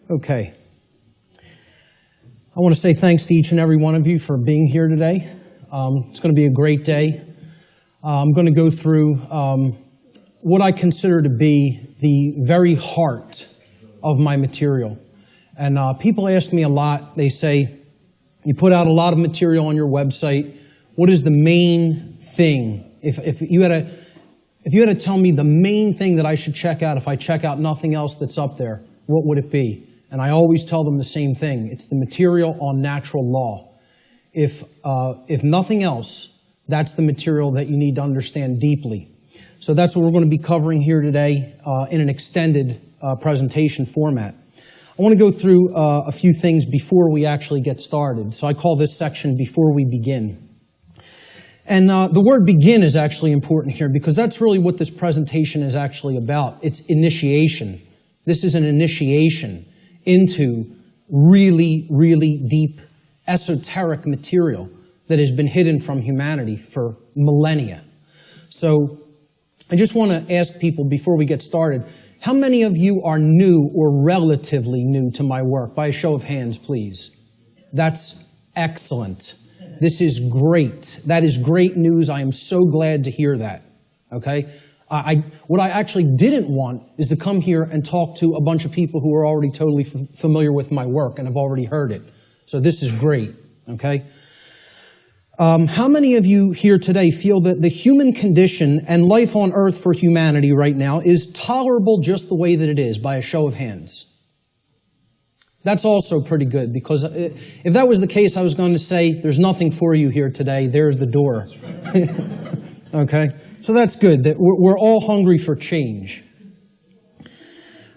Okay. I want to say thanks to each and every one of you for being here today. It's going to be a great day. I'm going to go through what I consider to be the very heart of my material. And people ask me a lot. They say, you put out a lot of material on your website. What is the main thing? If you had to tell me the main thing that I should check out if I check out nothing else that's up there, what would it be? And I always tell them the same thing. It's the material on natural law. If nothing else, that's the material that you need to understand deeply. So that's what we're going to be covering here today in an extended presentation format. I want to go through a few things before we actually get started. So I call this section Before We Begin. And the word begin is actually important here because that's really what this presentation is actually about. It's initiation. This is an initiation into really, really deep, esoteric material that has been hidden from humanity for millennia. So I just want to ask people before we get started, how many of you are new or relatively new to my work? By a show of hands, please. That's excellent. This is great. That is great news. I am so glad to hear that. Okay? What I actually didn't want is to come here and talk to a bunch of people who are already totally familiar with my work and have already heard it. So this is great. Okay? How many of you here today feel that the human condition and life on earth for humanity right now is tolerable just the way that it is? By a show of hands. That's also pretty good, because if that was the case, I was going to say, there's nothing for you here today. There's the door. Okay? So that's good, that we're all hungry for change.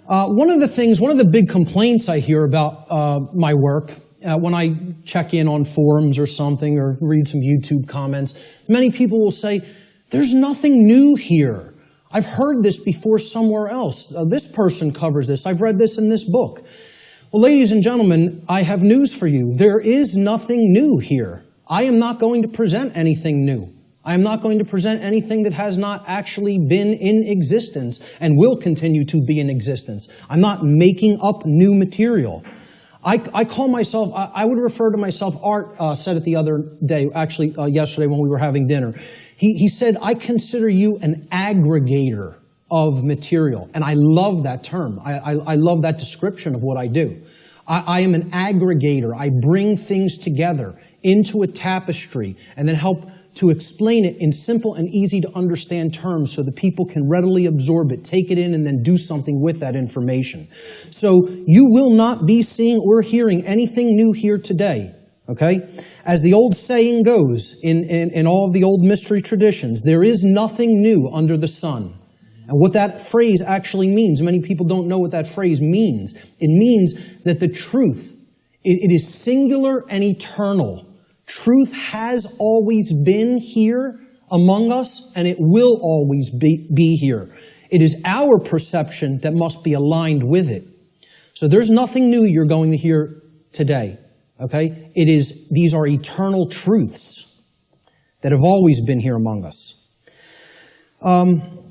One of the big complaints I hear about my work, when I check in on forums or something, or read some YouTube comments, many people will say, there's nothing new here. I've heard this before somewhere else. This person covers this. I've read this in this book. Well, ladies and gentlemen, I have news for you. There is nothing new here. I am not going to present anything new. I am not going to present anything that has not actually been in existence and will continue to be in existence. I'm not making up new material. I call myself, I would refer to myself, Art said it the other day, actually yesterday when we were having dinner. He said, I consider you an aggregator of material. And I love that term. I love that description of what I do. I am an aggregator. I bring things together into a tapestry and then help to explain it in simple and easy to understand terms so that people can readily absorb it, take it in, and then do something with that information. So you will not be seeing or hearing anything new here today. Okay? As the old saying goes in all of the old mystery traditions, there is nothing new under the sun. And what that phrase actually means, many people don't know what that phrase means. It means that the truth, it is singular and eternal. Truth has always been here among us, and it will always be here. It is our perception that must be aligned with it. So there's nothing new you're going to hear today. Okay? These are eternal truths that have always been here among us.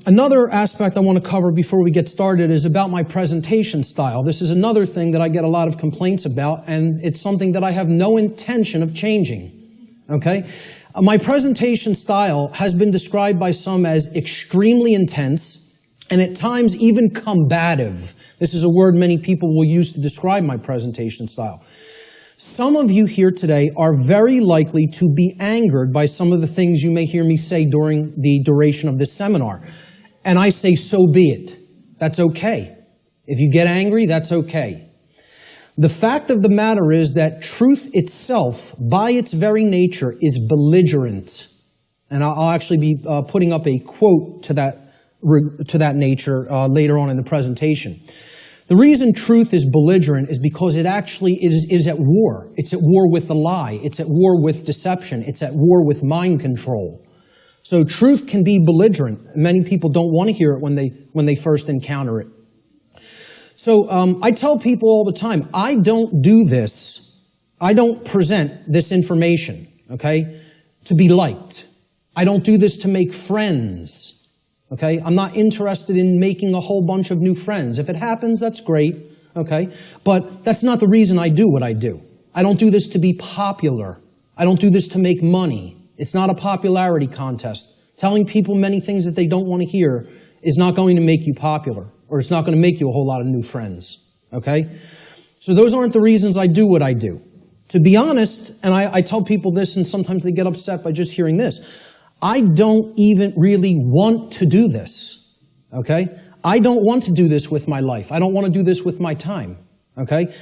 Another aspect I want to cover before we get started is about my presentation style. This is another thing that I get a lot of complaints about, and it's something that I have no intention of changing. Okay? My presentation style has been described by some as extremely intense and at times even combative. This is a word many people will use to describe my presentation style. Some of you here today are very likely to be angered by some of the things you may hear me say during the duration of this seminar. And I say, so be it. That's okay. If you get angry, that's okay. The fact of the matter is that truth itself, by its very nature, is belligerent. And I'll actually be putting up a quote to that nature later on in the presentation. The reason truth is belligerent is because it actually is at war. It's at war with the lie. It's at war with deception. It's at war with mind control. So truth can be belligerent. Many people don't want to hear it when they first encounter it. So I tell people all the time, I don't do this. I don't present this information, okay, to be liked. I don't do this to make friends, okay? I'm not interested in making a whole bunch of new friends. If it happens, that's great. okay? But that's not the reason I do what I do. I don't do this to be popular. I don't do this to make money. It's not a popularity contest. Telling people many things that they don't want to hear is not going to make you popular, or it's not going to make you a whole lot of new friends, okay? So those aren't the reasons I do what I do. To be honest, and I tell people this, and sometimes they get upset by just hearing this, I don't even really want to do this, okay? I don't want to do this with my life. I don't want to do this with my time, okay?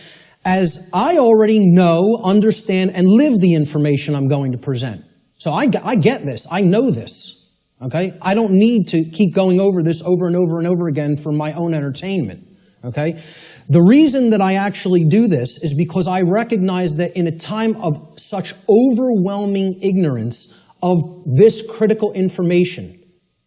As I already know, understand, and live the information I'm going to present. So I get this. I know this. Okay? I don't need to keep going over this over and over and over again for my own entertainment. Okay? The reason that I actually do this is because I recognize that in a time of such overwhelming ignorance of this critical information,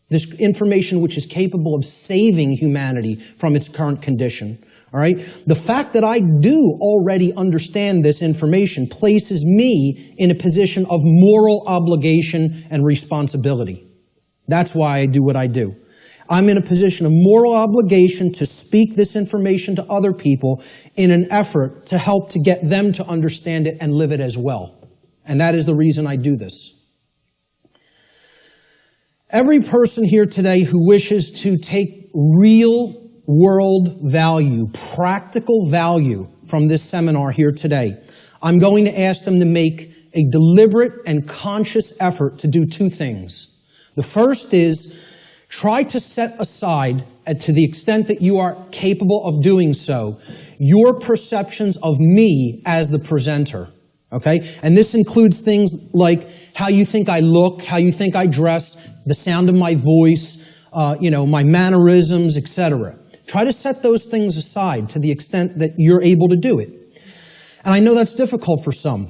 this information which is capable of saving humanity from its current condition, all right? The fact that I do already understand this information places me in a position of moral obligation and responsibility. That's why I do what I do. I'm in a position of moral obligation to speak this information to other people in an effort to help to get them to understand it and live it as well. And that is the reason I do this. Every person here today who wishes to take real world value, practical value from this seminar here today, I'm going to ask them to make a deliberate and conscious effort to do two things. The first is try to set aside, to the extent that you are capable of doing so, your perceptions of me as the presenter, okay? And this includes things like how you think I look, how you think I dress, the sound of my voice, my mannerisms, etc. Try to set those things aside to the extent that you're able to do it. And I know that's difficult for some.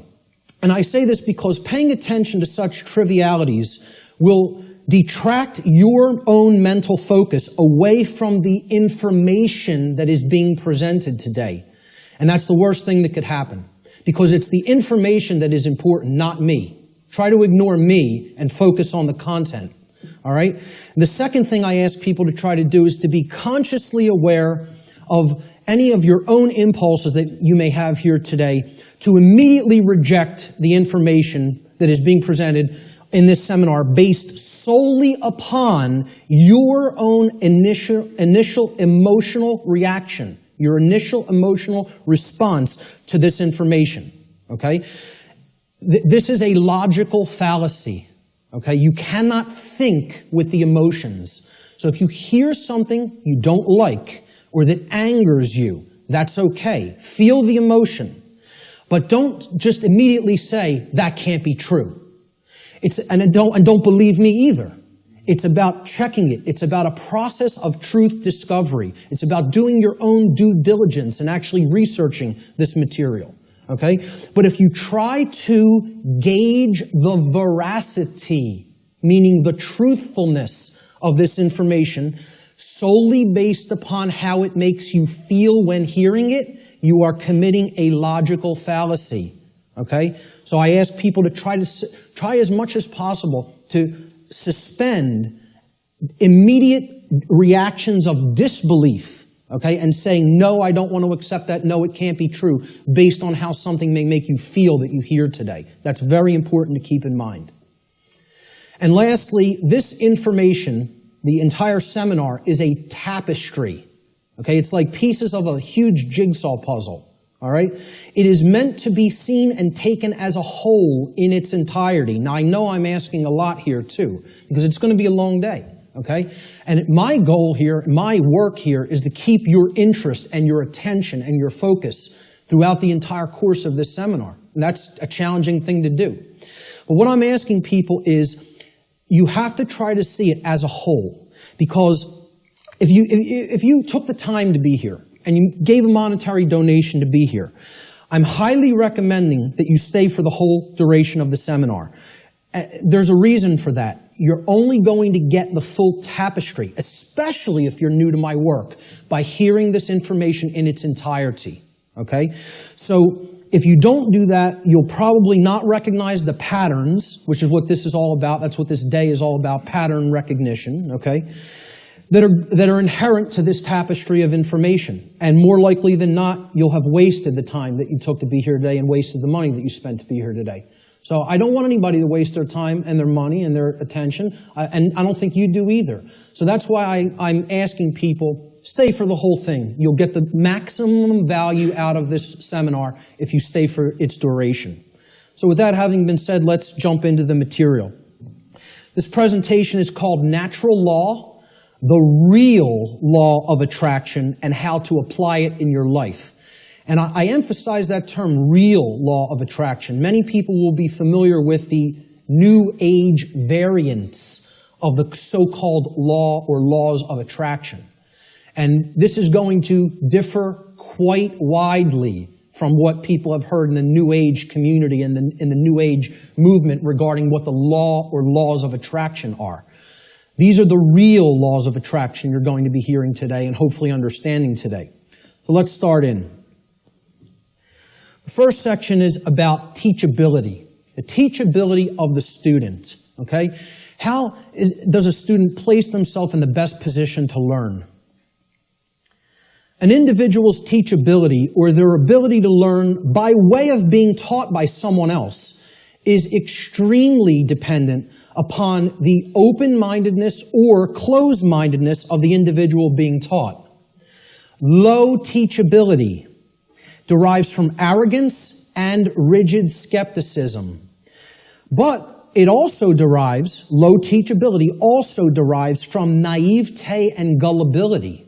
And I say this because paying attention to such trivialities will detract your own mental focus away from the information that is being presented today. And that's the worst thing that could happen, because it's the information that is important, not me. Try to ignore me and focus on the content. All right? The second thing I ask people to try to do is to be consciously aware of any of your own impulses that you may have here today, to immediately reject the information that is being presented in this seminar based solely upon your own initial emotional reaction, your initial emotional response to this information, okay? This is a logical fallacy, okay? You cannot think with the emotions. So if you hear something you don't like or that angers you, that's okay. Feel the emotion. But don't just immediately say, that can't be true. And don't believe me either. It's about checking it. It's about a process of truth discovery. It's about doing your own due diligence and actually researching this material. Okay? But if you try to gauge the veracity, meaning the truthfulness of this information, solely based upon how it makes you feel when hearing it, you are committing a logical fallacy. Okay? So I ask people to try as much as possible to suspend immediate reactions of disbelief, okay, and saying, no, I don't want to accept that, no, it can't be true, based on how something may make you feel that you hear today. That's very important to keep in mind. And lastly, this information, the entire seminar, is a tapestry, okay? It's like pieces of a huge jigsaw puzzle. All right? It is meant to be seen and taken as a whole in its entirety. Now, I know I'm asking a lot here, too, because it's going to be a long day, okay? And my goal here, my work here, is to keep your interest and your attention and your focus throughout the entire course of this seminar. And that's a challenging thing to do. But what I'm asking people is, you have to try to see it as a whole. Because if you took the time to be here, and you gave a monetary donation to be here, I'm highly recommending that you stay for the whole duration of the seminar. There's a reason for that. You're only going to get the full tapestry, especially if you're new to my work, by hearing this information in its entirety, okay? So if you don't do that, you'll probably not recognize the patterns, which is what this is all about. That's what this day is all about, pattern recognition, okay? that are inherent to this tapestry of information. And more likely than not, you'll have wasted the time that you took to be here today and wasted the money that you spent to be here today. So I don't want anybody to waste their time and their money and their attention, and I don't think you do either. So that's why I'm asking people, stay for the whole thing. You'll get the maximum value out of this seminar if you stay for its duration. So with that having been said, let's jump into the material. This presentation is called Natural Law, the Real Law of Attraction, and How to Apply It in Your Life. And I emphasize that term, real law of attraction. Many people will be familiar with the New Age variants of the so-called law or laws of attraction. And this is going to differ quite widely from what people have heard in the New Age community and in the New Age movement regarding what the law or laws of attraction are. These are the real laws of attraction you're going to be hearing today and hopefully understanding today. So let's start in. The first section is about teachability, the teachability of the student, okay? How does a student place themselves in the best position to learn? An individual's teachability, or their ability to learn by way of being taught by someone else, is extremely dependent upon the open-mindedness or closed-mindedness of the individual being taught. Low teachability derives from arrogance and rigid skepticism. But it also derives, low teachability also derives from naivete and gullibility.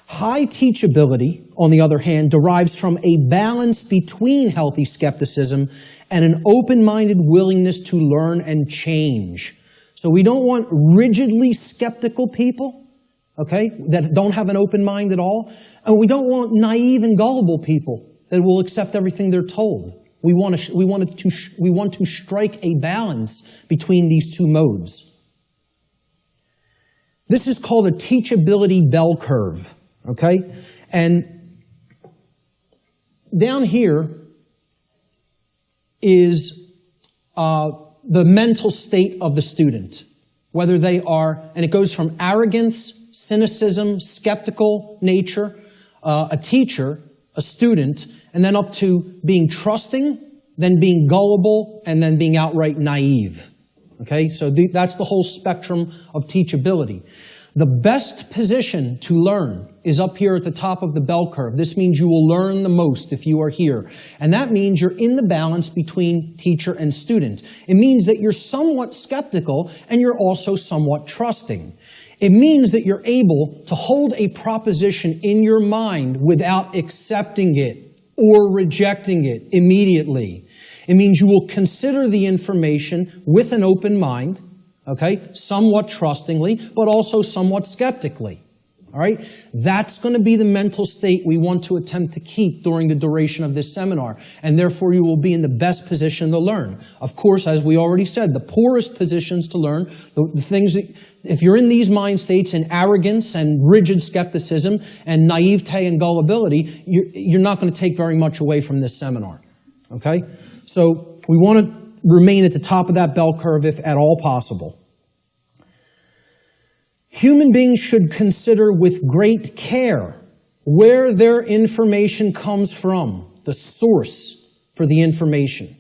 High teachability, on the other hand, derives from a balance between healthy skepticism and an open-minded willingness to learn and change. So we don't want rigidly skeptical people, okay, that don't have an open mind at all. And we don't want naive and gullible people that will accept everything they're told. We want to strike a balance between these two modes. This is called a teachability bell curve, okay? And down here is the mental state of the student, whether they are, and it goes from arrogance, cynicism, skeptical nature, a teacher, a student, and then up to being trusting, then being gullible, and then being outright naive. Okay, so that's the whole spectrum of teachability. The best position to learn is up here at the top of the bell curve. This means you will learn the most if you are here. And that means you're in the balance between teacher and student. It means that you're somewhat skeptical and you're also somewhat trusting. It means that you're able to hold a proposition in your mind without accepting it or rejecting it immediately. It means you will consider the information with an open mind, okay, somewhat trustingly, but also somewhat skeptically. All right? That's going to be the mental state we want to attempt to keep during the duration of this seminar, and therefore you will be in the best position to learn. Of course, as we already said, the poorest positions to learn, the things that, if you're in these mind states in arrogance and rigid skepticism and naivete and gullibility, you're not going to take very much away from this seminar. Okay? So we want to remain at the top of that bell curve if at all possible. Human beings should consider with great care where their information comes from, the source for the information.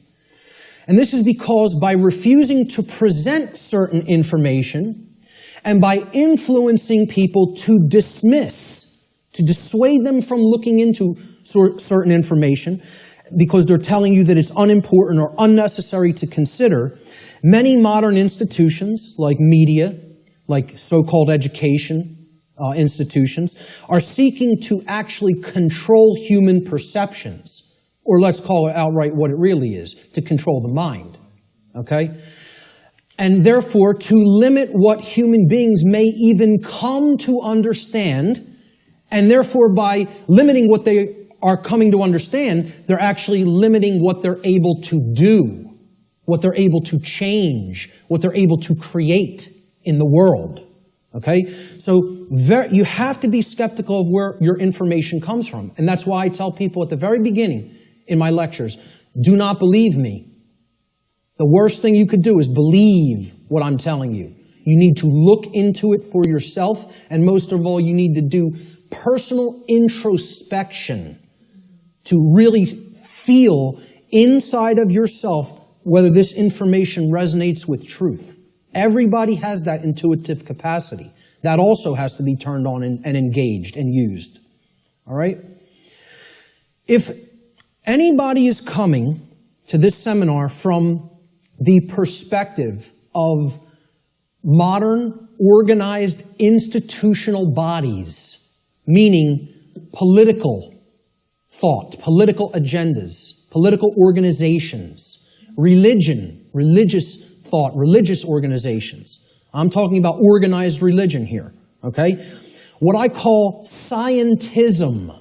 And this is because by refusing to present certain information and by influencing people to dismiss, to dissuade them from looking into certain information because they're telling you that it's unimportant or unnecessary to consider, many modern institutions like media, like so-called education institutions, are seeking to actually control human perceptions, or let's call it outright what it really is, to control the mind, okay? And therefore, to limit what human beings may even come to understand, and therefore by limiting what they are coming to understand, they're actually limiting what they're able to do, what they're able to change, what they're able to create in the world, okay? So you have to be skeptical of where your information comes from. And that's why I tell people at the very beginning in my lectures, do not believe me. The worst thing you could do is believe what I'm telling you. You need to look into it for yourself, and most of all, you need to do personal introspection to really feel inside of yourself whether this information resonates with truth. Everybody has that intuitive capacity. That also has to be turned on and engaged and used. All right? If anybody is coming to this seminar from the perspective of modern, organized, institutional bodies, meaning political thought, political agendas, political organizations, religion, religious thought, religious organizations. I'm talking about organized religion here, okay? What I call scientism.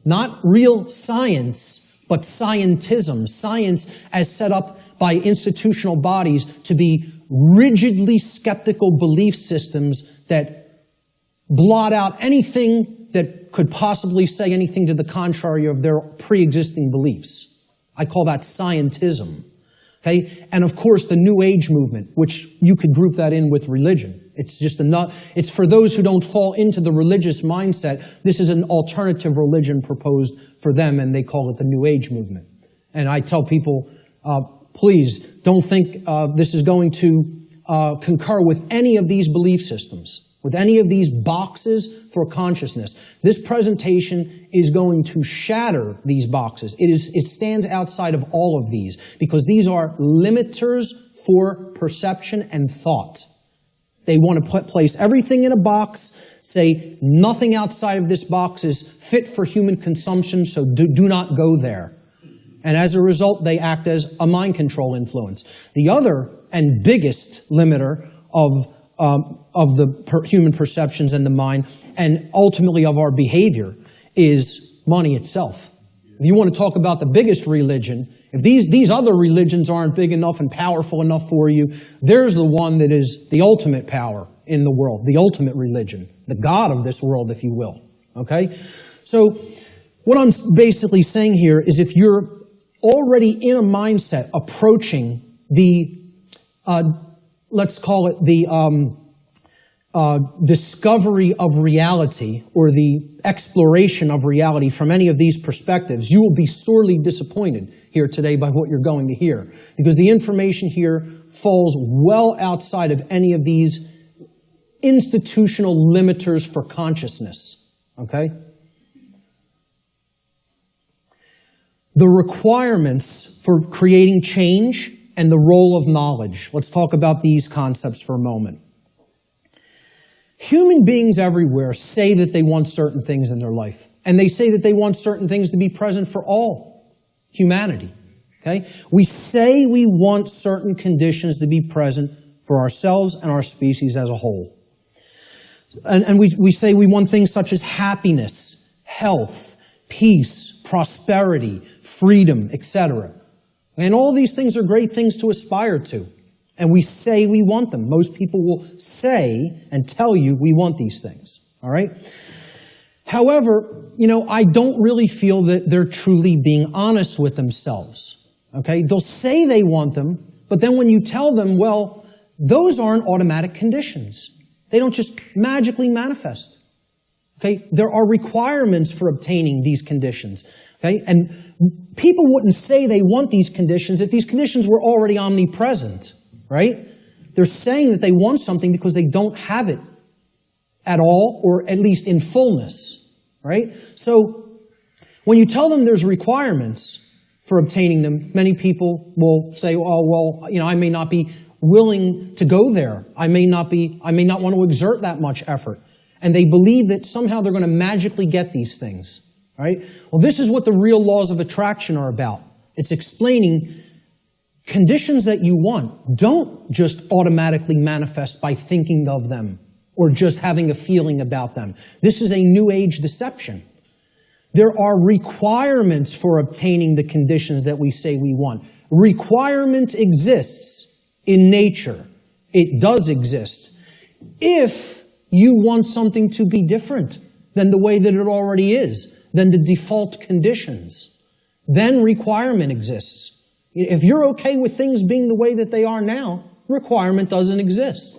Not real science, but scientism. Science as set up by institutional bodies to be rigidly skeptical belief systems that blot out anything that could possibly say anything to the contrary of their pre-existing beliefs. I call that scientism. Okay? And of course, the New Age movement, which you could group that in with religion. It's just it's for those who don't fall into the religious mindset, this is an alternative religion proposed for them, and they call it the New Age movement. And I tell people, please don't think this is going to concur with any of these belief systems, with any of these boxes for consciousness. This presentation is going to shatter these boxes. It stands outside of all of these because these are limiters for perception and thought. They want to place everything in a box, say nothing outside of this box is fit for human consumption, so do not go there. And as a result, they act as a mind control influence. The other and biggest limiter of the human perceptions and the mind, and ultimately of our behavior, is money itself. If you want to talk about the biggest religion, if these other religions aren't big enough and powerful enough for you, there's the one that is the ultimate power in the world, the ultimate religion, the God of this world, if you will. Okay? So what I'm basically saying here is if you're already in a mindset approaching the, let's call it the discovery of reality or the exploration of reality from any of these perspectives, you will be sorely disappointed here today by what you're going to hear. Because the information here falls well outside of any of these institutional limiters for consciousness. Okay? The requirements for creating change and the role of knowledge. Let's talk about these concepts for a moment. Human beings everywhere say that they want certain things in their life. And they say that they want certain things to be present for all humanity. Okay? We say we want certain conditions to be present for ourselves and our species as a whole. And we say we want things such as happiness, health, peace, prosperity, freedom, etc. And all these things are great things to aspire to. And we say we want them. Most people will say and tell you we want these things. All right? However, I don't really feel that they're truly being honest with themselves. Okay? They'll say they want them, but then when you tell them, well, those aren't automatic conditions. They don't just magically manifest. Okay? There are requirements for obtaining these conditions. Okay? And people wouldn't say they want these conditions if these conditions were already omnipresent. Right? They're saying that they want something because they don't have it at all, or at least in fullness. Right? So, when you tell them there's requirements for obtaining them, many people will say, oh, well, I may not be willing to go there. I may not want to exert that much effort. And they believe that somehow they're going to magically get these things. Right? Well, this is what the real laws of attraction are about. It's explaining conditions that you want don't just automatically manifest by thinking of them or just having a feeling about them. This is a New Age deception. There are requirements for obtaining the conditions that we say we want. Requirement exists in nature. It does exist. If you want something to be different than the way that it already is, than the default conditions, then requirement exists. If you're okay with things being the way that they are now, requirement doesn't exist.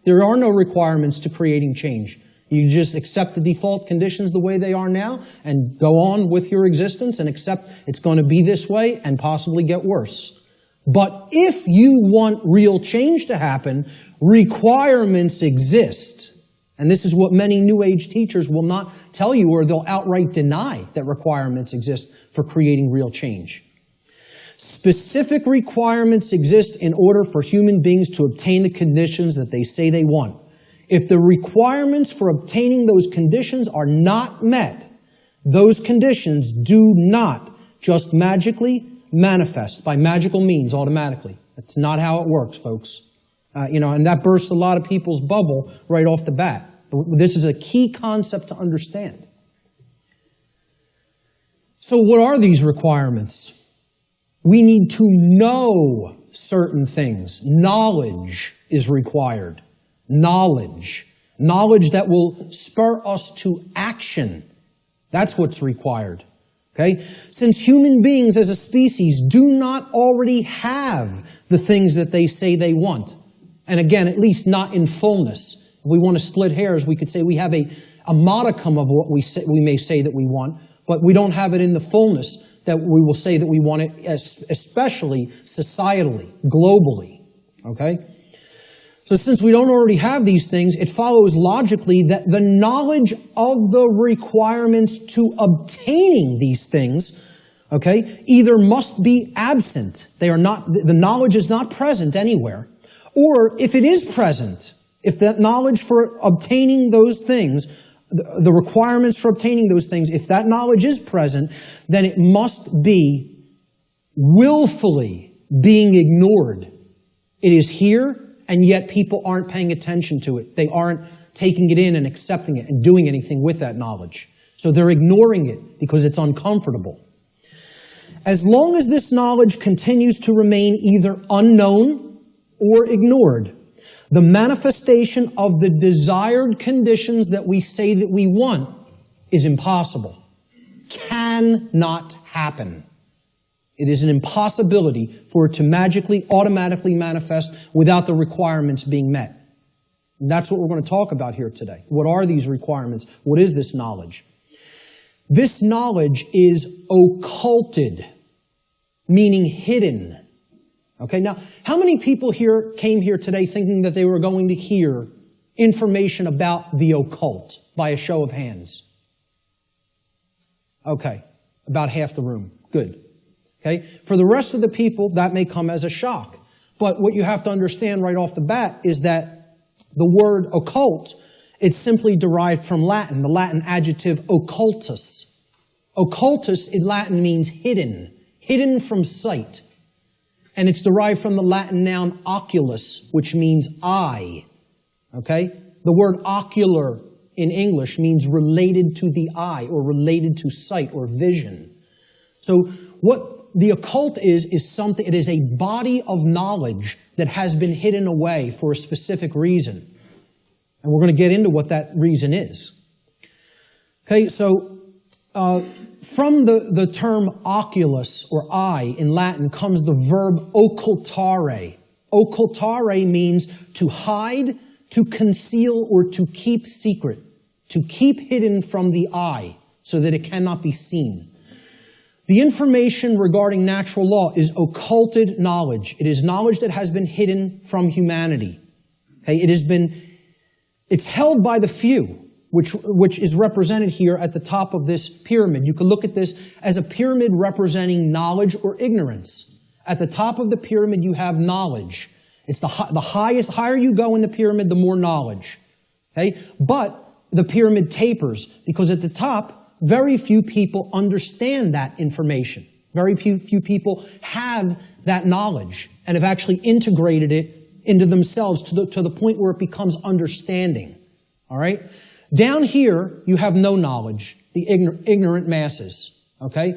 There are no requirements to creating change. You just accept the default conditions the way they are now and go on with your existence and accept it's going to be this way and possibly get worse. But if you want real change to happen, requirements exist. And this is what many New Age teachers will not tell you, or they'll outright deny that requirements exist for creating real change. Specific requirements exist in order for human beings to obtain the conditions that they say they want. If the requirements for obtaining those conditions are not met, those conditions do not just magically manifest by magical means automatically. That's not how it works, folks. And that bursts a lot of people's bubble right off the bat. This is a key concept to understand. So what are these requirements? We need to know certain things. Knowledge is required. Knowledge. Knowledge that will spur us to action. That's what's required. Okay? Since human beings as a species do not already have the things that they say they want, and again, at least not in fullness. If we want to split hairs, we could say we have a modicum of what we may say that we want, but we don't have it in the fullness that we will say that we want it, especially societally, globally. Okay? So since we don't already have these things, it follows logically that the knowledge of the requirements to obtaining these things, okay, either must be absent. The knowledge is not present anywhere. Or if it is present, if that knowledge for obtaining those things, the requirements for obtaining those things, if that knowledge is present, then it must be willfully being ignored. It is here, and yet people aren't paying attention to it. They aren't taking it in and accepting it and doing anything with that knowledge. So they're ignoring it because it's uncomfortable. As long as this knowledge continues to remain either unknown or ignored, the manifestation of the desired conditions that we say that we want is impossible. Cannot happen. It is an impossibility for it to magically, automatically manifest without the requirements being met. And that's what we're going to talk about here today. What are these requirements? What is this knowledge? This knowledge is occulted, meaning hidden. Okay, now, how many people here came here today thinking that they were going to hear information about the occult by a show of hands? Okay, about half the room. Good. Okay, for the rest of the people, that may come as a shock. But what you have to understand right off the bat is that the word occult, it's simply derived from Latin, the Latin adjective occultus. Occultus in Latin means hidden, hidden from sight. And it's derived from the Latin noun oculus, which means eye. Okay? The word ocular in English means related to the eye or related to sight or vision. So what the occult is something, it is a body of knowledge that has been hidden away for a specific reason. And we're going to get into what that reason is. Okay, so from the term oculus or eye in Latin comes the verb occultare. Occultare means to hide, to conceal, or to keep secret. To keep hidden from the eye so that it cannot be seen. The information regarding natural law is occulted knowledge. It is knowledge that has been hidden from humanity. Okay? It's held by the few, which is represented here at the top of this pyramid. You can look at this as a pyramid representing knowledge or ignorance. At the top of the pyramid, you have knowledge. It's the higher you go in the pyramid, the more knowledge. Okay? But the pyramid tapers because at the top, very few people understand that information. Very few people have that knowledge and have actually integrated it into themselves to the point where it becomes understanding. All right? Down here, you have no knowledge, the ignorant masses. Okay?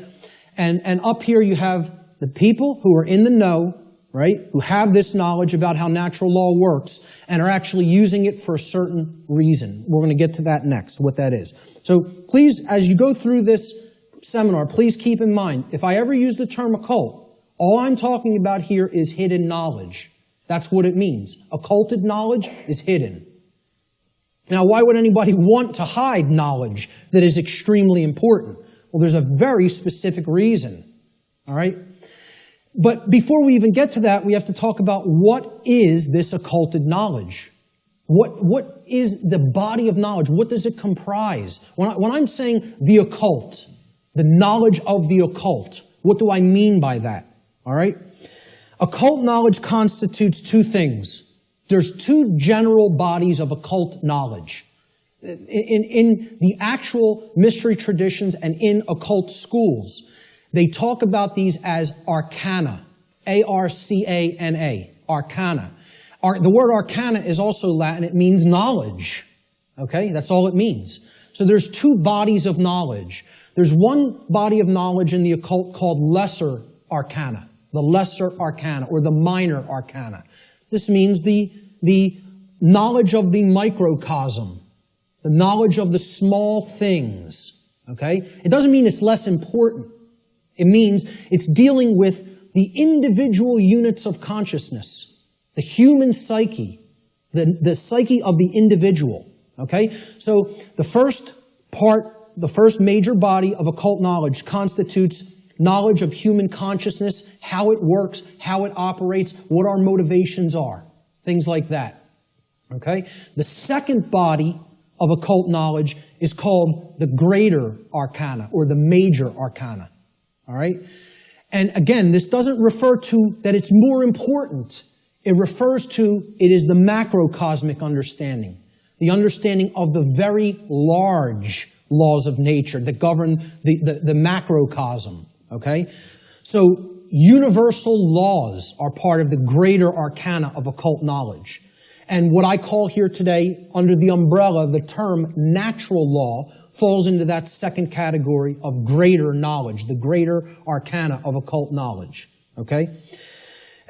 And up here, you have the people who are in the know, right? Who have this knowledge about how natural law works and are actually using it for a certain reason. We're going to get to that next, what that is. So please, as you go through this seminar, please keep in mind, if I ever use the term occult, all I'm talking about here is hidden knowledge. That's what it means. Occulted knowledge is hidden. Now, why would anybody want to hide knowledge that is extremely important? Well, there's a very specific reason. All right? But before we even get to that, we have to talk about what is this occulted knowledge? What is the body of knowledge? What does it comprise? When I'm saying the occult, the knowledge of the occult, what do I mean by that? All right? Occult knowledge constitutes two things. There's two general bodies of occult knowledge. In the actual mystery traditions and in occult schools, they talk about these as arcana. A-R-C-A-N-A. Arcana. The word arcana is also Latin. It means knowledge. Okay? That's all it means. So there's two bodies of knowledge. There's one body of knowledge in the occult called lesser arcana. The lesser arcana, or the minor arcana. This means the knowledge of the microcosm. The knowledge of the small things. Okay? It doesn't mean it's less important. It means it's dealing with the individual units of consciousness. The human psyche, the psyche of the individual, okay? So the first major body of occult knowledge constitutes knowledge of human consciousness, how it works, how it operates, what our motivations are, things like that, okay? The second body of occult knowledge is called the greater arcana, or the major arcana, all right? And again, this doesn't refer to that it's more important. It refers to, it is the macrocosmic understanding, the understanding of the very large laws of nature that govern the macrocosm, okay? So universal laws are part of the greater arcana of occult knowledge. And what I call here today, under the umbrella, the term natural law, falls into that second category of greater knowledge, the greater arcana of occult knowledge, okay?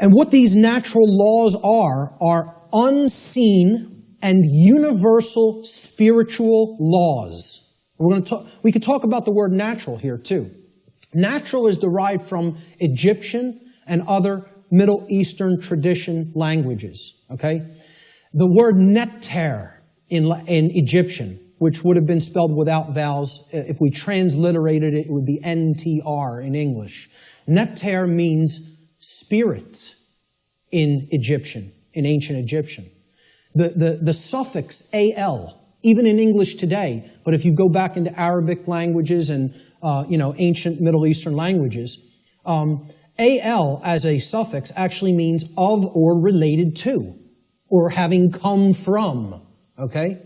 And what these natural laws are unseen and universal spiritual laws. We could talk about the word natural here too. Natural is derived from Egyptian and other Middle Eastern tradition languages. Okay, the word neter in Egyptian, which would have been spelled without vowels, if we transliterated it, it would be NTR in English. Neter means spirit in Egyptian, in ancient Egyptian. The suffix al, even in English today, but if you go back into Arabic languages and ancient Middle Eastern languages, al as a suffix actually means of or related to, or having come from. Okay,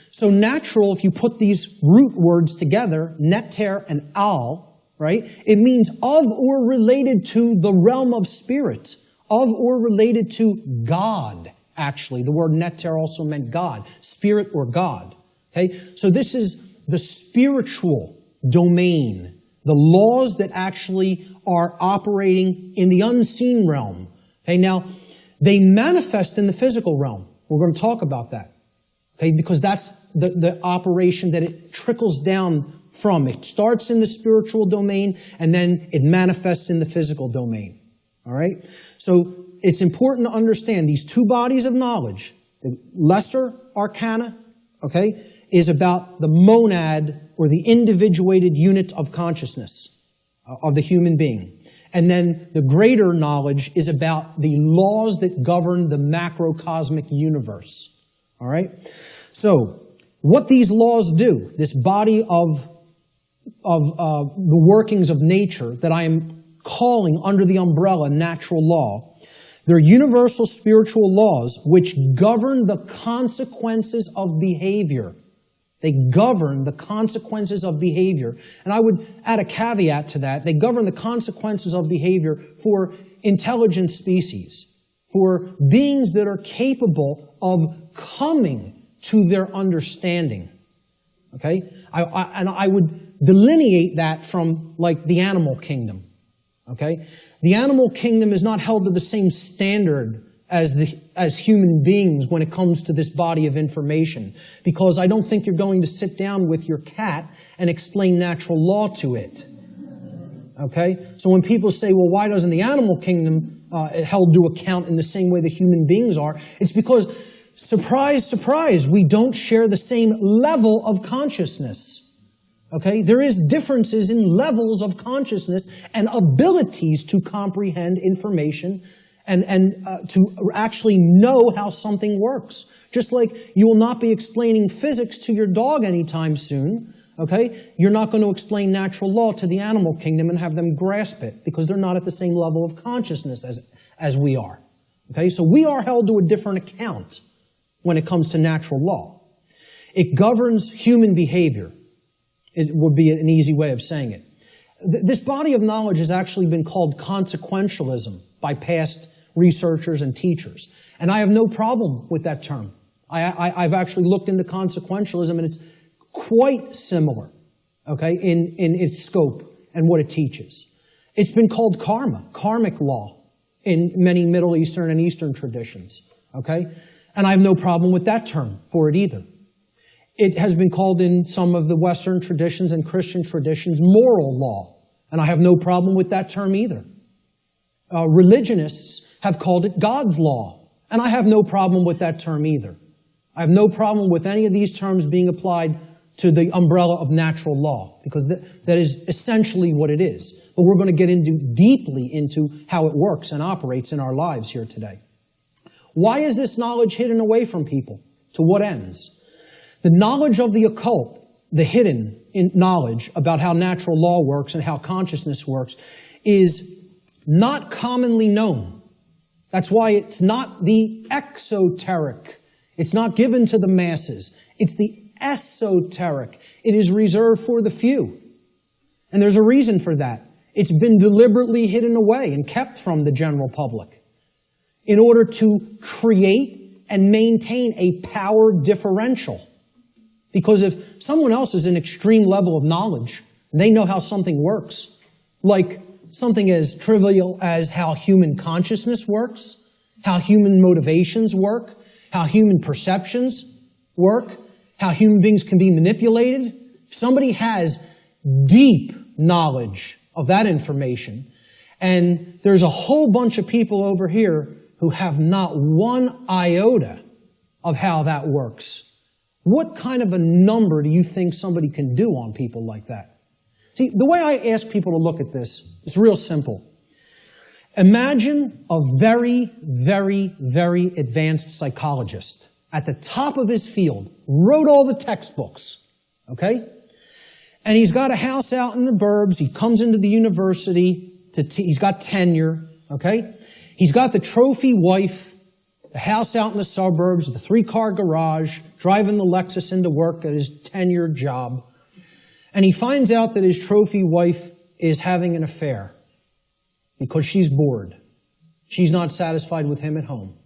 so natural, if you put these root words together, neter and al. Right? It means of or related to the realm of spirit, of or related to God, actually. The word neter also meant God, spirit or God. Okay? So this is the spiritual domain, the laws that actually are operating in the unseen realm. Okay? Now, they manifest in the physical realm. We're going to talk about that. Okay? Because that's the operation that it trickles down from. It starts in the spiritual domain, and then it manifests in the physical domain. All right? So it's important to understand these two bodies of knowledge. The lesser arcana, okay, is about the monad, or the individuated unit of consciousness of the human being. And then the greater knowledge is about the laws that govern the macrocosmic universe. All right? So, what these laws do, this body of the workings of nature that I am calling under the umbrella natural law, they're universal spiritual laws which govern the consequences of behavior. They govern the consequences of behavior. And I would add a caveat to that. They govern the consequences of behavior for intelligent species, for beings that are capable of coming to their understanding. Okay? I would delineate that from, like, the animal kingdom. Okay? The animal kingdom is not held to the same standard as human beings when it comes to this body of information, because I don't think you're going to sit down with your cat and explain natural law to it. Okay? So when people say, well, why doesn't the animal kingdom held to account in the same way that human beings are. It's because, surprise, surprise, we don't share the same level of consciousness. Okay? There is differences in levels of consciousness and abilities to comprehend information and to actually know how something works. Just like you will not be explaining physics to your dog anytime soon, okay? You're not going to explain natural law to the animal kingdom and have them grasp it because they're not at the same level of consciousness as we are. Okay? So we are held to a different account when it comes to natural law. It governs human behavior. It would be an easy way of saying it. This body of knowledge has actually been called consequentialism by past researchers and teachers. And I have no problem with that term. I've actually looked into consequentialism, and it's quite similar, okay, in its scope and what it teaches. It's been called karma, karmic law, in many Middle Eastern and Eastern traditions, okay? And I have no problem with that term for it either. It has been called in some of the Western traditions and Christian traditions moral law, and I have no problem with that term either. Religionists have called it God's law, and I have no problem with that term either. I have no problem with any of these terms being applied to the umbrella of natural law, because that is essentially what it is. But we're going to get deeply into how it works and operates in our lives here today. Why is this knowledge hidden away from people? To what ends? The knowledge of the occult, the hidden knowledge about how natural law works and how consciousness works, is not commonly known. That's why it's not the exoteric. It's not given to the masses. It's the esoteric. It is reserved for the few. And there's a reason for that. It's been deliberately hidden away and kept from the general public in order to create and maintain a power differential. Because if someone else is an extreme level of knowledge, and they know how something works, like something as trivial as how human consciousness works, how human motivations work, how human perceptions work, how human beings can be manipulated. If somebody has deep knowledge of that information, and there's a whole bunch of people over here who have not one iota of how that works, what kind of a number do you think somebody can do on people like that? See, the way I ask people to look at this is real simple. Imagine a very, very, very advanced psychologist at the top of his field, wrote all the textbooks, okay? And he's got a house out in the burbs. He comes into the university. He's got tenure, okay? He's got the trophy wife, the house out in the suburbs, the 3-car garage, driving the Lexus into work at his tenured job. And he finds out that his trophy wife is having an affair because she's bored. She's not satisfied with him at home.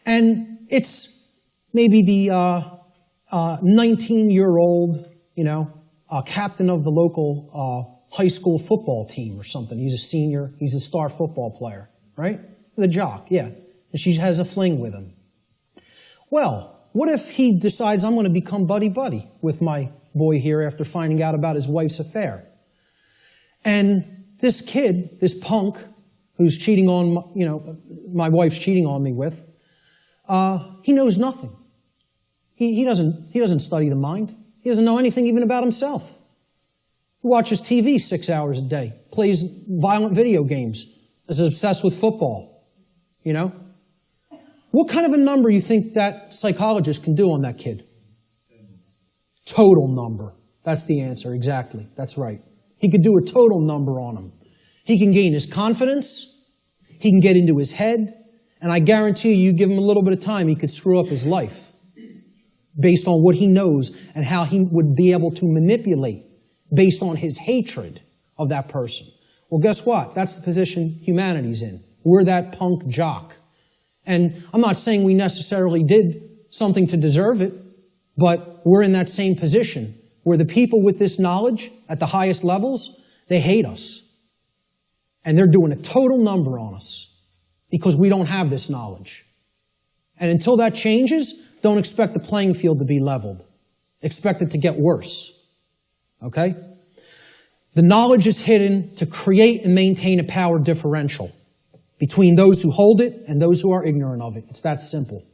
And it's maybe the 19-year-old, captain of the local high school football team or something. He's a senior. He's a star football player, right? The jock, yeah. And she has a fling with him. Well, what if he decides, I'm going to become buddy-buddy with my boy here after finding out about his wife's affair? And this kid, this punk, who's cheating on, my wife's cheating on me with, he knows nothing. He doesn't study the mind. He doesn't know anything even about himself. He watches TV 6 hours a day, plays violent video games, is obsessed with football, What kind of a number you think that psychologist can do on that kid? Total number. That's the answer, exactly. That's right. He could do a total number on him. He can gain his confidence. He can get into his head. And I guarantee you give him a little bit of time, he could screw up his life based on what he knows and how he would be able to manipulate based on his hatred of that person. Well, guess what? That's the position humanity's in. We're that punk jock. And I'm not saying we necessarily did something to deserve it, but we're in that same position where the people with this knowledge at the highest levels, they hate us. And they're doing a total number on us because we don't have this knowledge. And until that changes, don't expect the playing field to be leveled. Expect it to get worse. Okay? The knowledge is hidden to create and maintain a power differential. between those who hold it and those who are ignorant of it. It's that simple.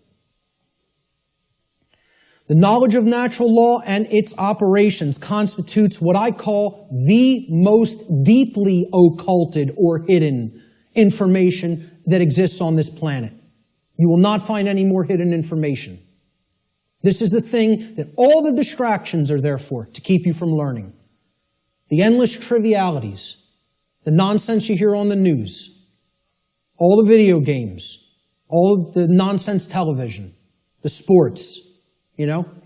The knowledge of natural law and its operations constitutes what I call the most deeply occulted or hidden information that exists on this planet. You will not find any more hidden information. This is the thing that all the distractions are there for, to keep you from learning. The endless trivialities, the nonsense you hear on the news, all the video games, all of the nonsense television, the sports,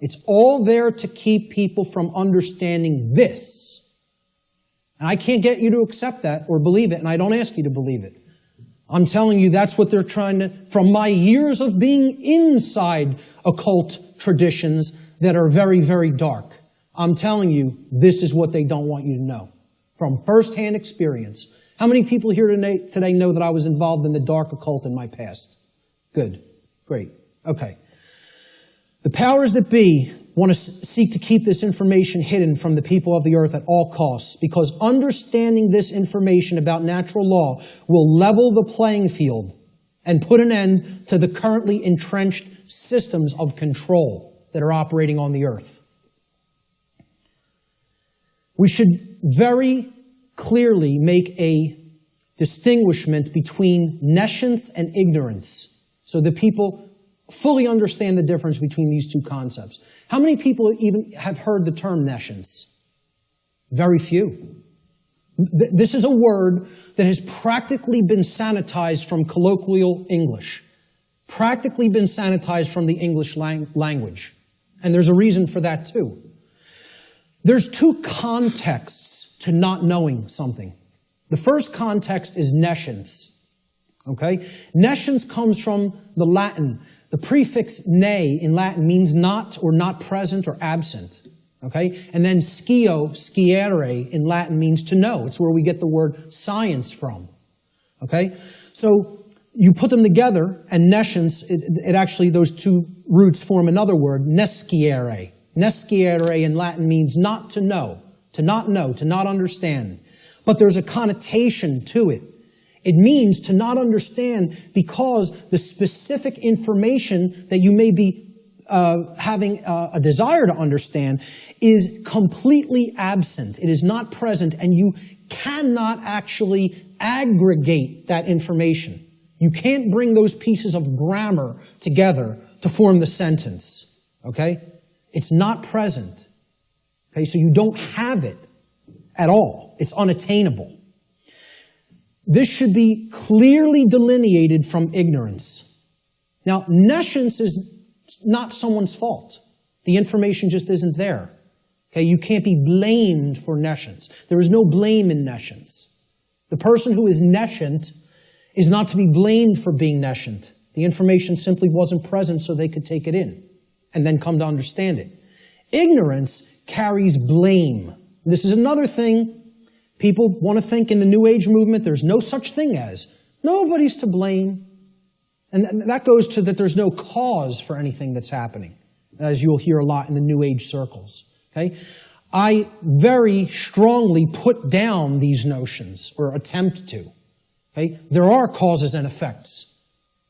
it's all there to keep people from understanding this. And I can't get you to accept that or believe it, and I don't ask you to believe it. I'm telling you that's what they're trying to, from my years of being inside occult traditions that are very, very dark. I'm telling you, this is what they don't want you to know. From firsthand experience. How many people here today know that I was involved in the dark occult in my past? Good. Great. Okay. The powers that be want to seek to keep this information hidden from the people of the earth at all costs, because understanding this information about natural law will level the playing field and put an end to the currently entrenched systems of control that are operating on the earth. We should very clearly make a distinguishment between nescience and ignorance so that people fully understand the difference between these two concepts. How many people even have heard the term nescience? Very few. This is a word that has practically been sanitized from colloquial English, practically been sanitized from the English language. And there's a reason for that too. There's two contexts to not knowing something. The first context is nescience. Okay? Nescience comes from the Latin. The prefix ne in Latin means not or not present or absent. Okay? And then sciere in Latin means to know. It's where we get the word science from. Okay? So you put them together, and nescience, it actually, those two roots form another word, nesciere. Nesciere in Latin means not to know, to not understand. But there's a connotation to it. It means to not understand because the specific information that you may be having a desire to understand is completely absent. It is not present, and you cannot actually aggregate that information. You can't bring those pieces of grammar together to form the sentence. Okay? It's not present. Okay? So you don't have it at all. It's unattainable. This should be clearly delineated from ignorance. Now, nescience is not someone's fault. The information just isn't there. Okay? You can't be blamed for nescience. There is no blame in nescience. The person who is nescient is not to be blamed for being nescient. The information simply wasn't present so they could take it in and then come to understand it. Ignorance carries blame. This is another thing. People want to think in the New Age movement there's no such thing as. Nobody's to blame. And that goes to that there's no cause for anything that's happening, as you'll hear a lot in the New Age circles. Okay? I very strongly put down these notions, or attempt to. Okay? There are causes and effects.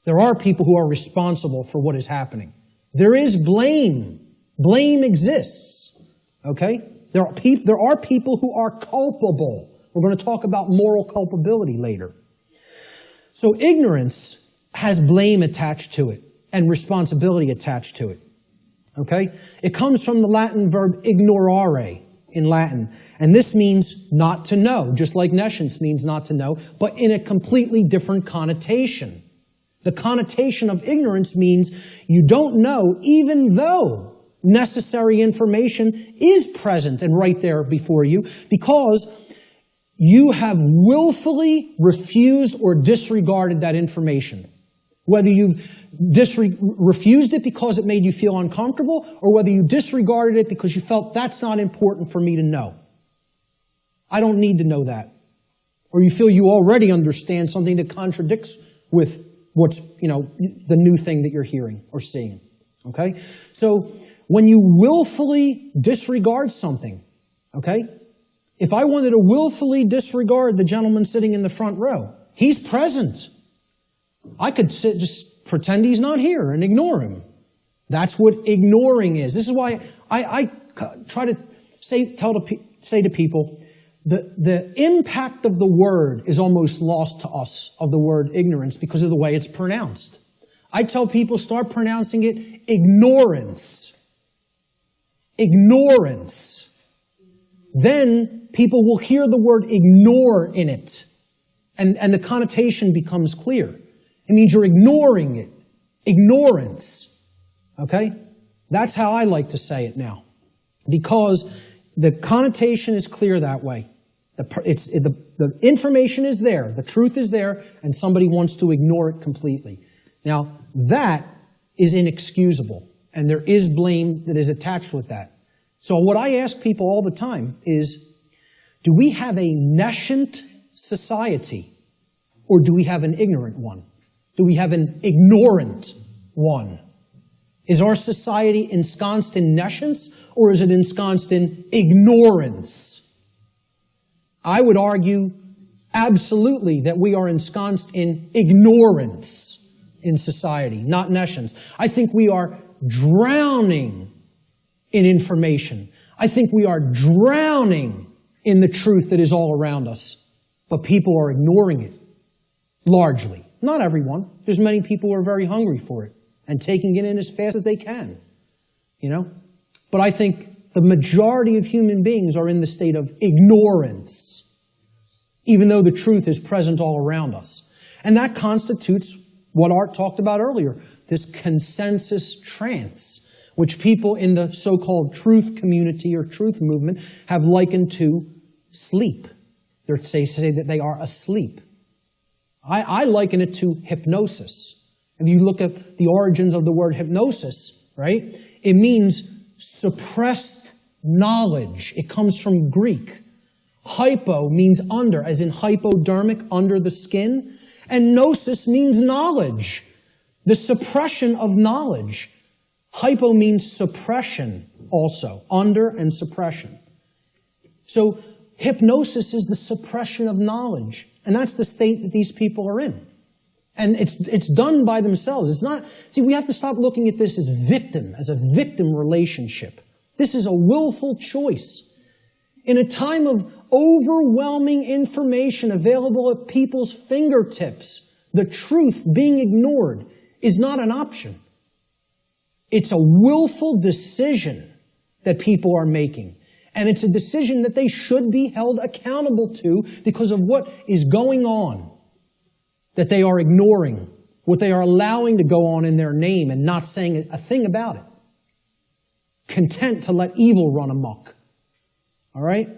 There are people who are responsible for what is happening. There is blame. Blame exists. Okay? There are people who are culpable. We're going to talk about moral culpability later. So ignorance has blame attached to it and responsibility attached to it. Okay? It comes from the Latin verb ignorare in Latin. And this means not to know, just like nescience means not to know, but in a completely different connotation. The connotation of ignorance means you don't know even though necessary information is present and right there before you, because you have willfully refused or disregarded that information. Whether you've refused it because it made you feel uncomfortable, or whether you disregarded it because you felt that's not important for me to know. I don't need to know that. Or you feel you already understand something that contradicts with what's, the new thing that you're hearing or seeing. Okay? So, when you willfully disregard something, okay? If I wanted to willfully disregard the gentleman sitting in the front row, he's present. I could just pretend he's not here and ignore him. That's what ignoring is. This is why I try to say to people, the impact of the word is almost lost to us, of the word ignorance, because of the way it's pronounced. I tell people, start pronouncing it ignorance. Ignorance. Then people will hear the word ignore in it, and the connotation becomes clear. It means you're ignoring it. Ignorance. Okay? That's how I like to say it now. Because the connotation is clear that way. The information is there, the truth is there, and somebody wants to ignore it completely. Now, that is inexcusable, and there is blame that is attached with that. So what I ask people all the time is, do we have a nescient society, or do we have an ignorant one? Do we have an ignorant one? Is our society ensconced in nescience, or is it ensconced in ignorance? I would argue absolutely that we are ensconced in ignorance in society, not nescience. I think we are drowning in information. I think we are drowning in the truth that is all around us. But people are ignoring it, largely. Not everyone. There's many people who are very hungry for it and taking it in as fast as they can, you know? But I think the majority of human beings are in the state of ignorance, even though the truth is present all around us. And that constitutes what Art talked about earlier, this consensus trance, which people in the so-called truth community or truth movement have likened to sleep. They say that they are asleep. I liken it to hypnosis. If you look at the origins of the word hypnosis, right, it means suppressed knowledge. It comes from Greek. Hypo means under, as in hypodermic, under the skin. And gnosis means knowledge, the suppression of knowledge. Hypo means suppression also, under and suppression. So hypnosis is the suppression of knowledge. And that's the state that these people are in. And it's done by themselves. It's not, see, we have to stop looking at this as a victim relationship. This is a willful choice. In a time of overwhelming information available at people's fingertips, the truth being ignored is not an option. It's a willful decision that people are making. And it's a decision that they should be held accountable to because of what is going on, that they are ignoring, what they are allowing to go on in their name and not saying a thing about it. Content to let evil run amok. All right?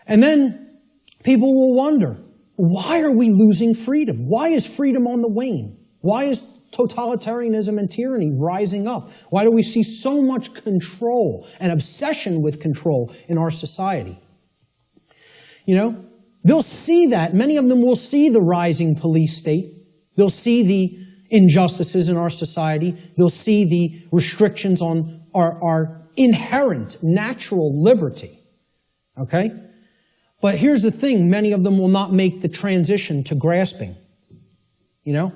And then people will wonder, why are we losing freedom? Why is freedom on the wane? Why is totalitarianism and tyranny rising up? Why do we see so much control and obsession with control in our society? You know, they'll see that. Many of them will see the rising police state. They'll see the injustices in our society. They'll see the restrictions on our inherent natural liberty. Okay? But here's the thing. Many of them will not make the transition to grasping. You know?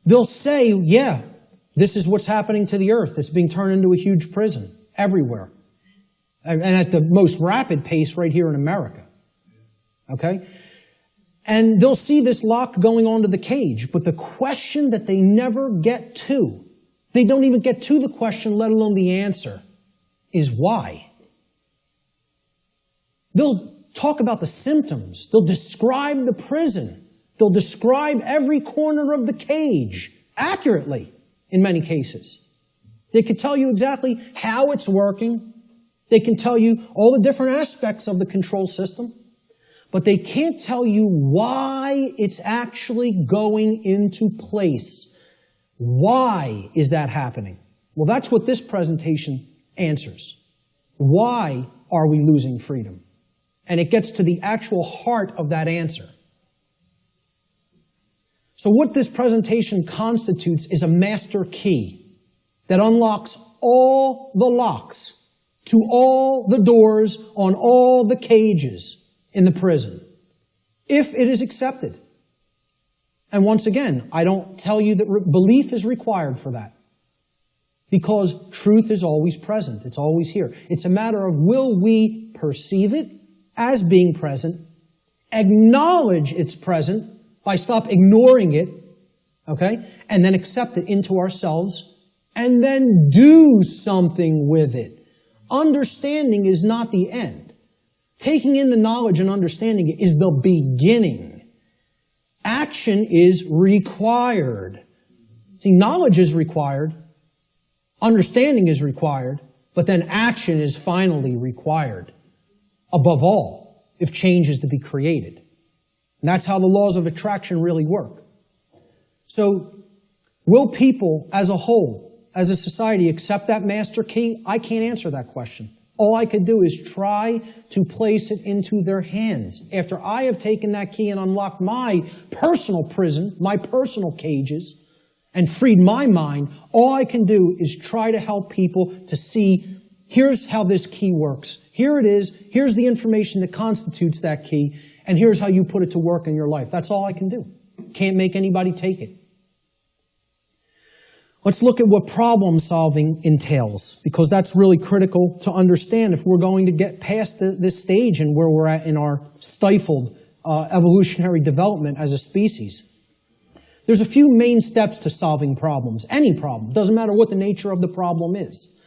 They'll say, yeah, this is what's happening to the earth. It's being turned into a huge prison everywhere. And at the most rapid pace right here in America. Okay? And they'll see this lock going onto the cage. But the question that they never get to, they don't even get to the question, let alone the answer, is why. They'll talk about the symptoms. They'll describe the prison. They'll describe every corner of the cage accurately in many cases. They could tell you exactly how it's working. They can tell you all the different aspects of the control system. But they can't tell you why it's actually going into place. Why is that happening? Well, that's what this presentation answers. Why are we losing freedom? And it gets to the actual heart of that answer. So what this presentation constitutes is a master key that unlocks all the locks to all the doors on all the cages in the prison, if it is accepted. And once again, I don't tell you that belief is required for that. Because truth is always present. It's always here. It's a matter of will we perceive it as being present, acknowledge it's present by stop ignoring it, okay, and then accept it into ourselves, and then do something with it. Understanding is not the end. Taking in the knowledge and understanding it is the beginning. Action is required. See, knowledge is required. Understanding is required, but then action is finally required. Above all, if change is to be created. And that's how the laws of attraction really work. So, will people as a whole, as a society, accept that master key? I can't answer that question. All I could do is try to place it into their hands. After I have taken that key and unlocked my personal prison, my personal cages, and freed my mind, all I can do is try to help people to see, here's how this key works. Here it is. Here's the information that constitutes that key. And here's how you put it to work in your life. That's all I can do. Can't make anybody take it. Let's look at what problem solving entails, because that's really critical to understand if we're going to get past this stage and where we're at in our stifled evolutionary development as a species. There's a few main steps to solving problems, any problem. Doesn't matter what the nature of the problem is.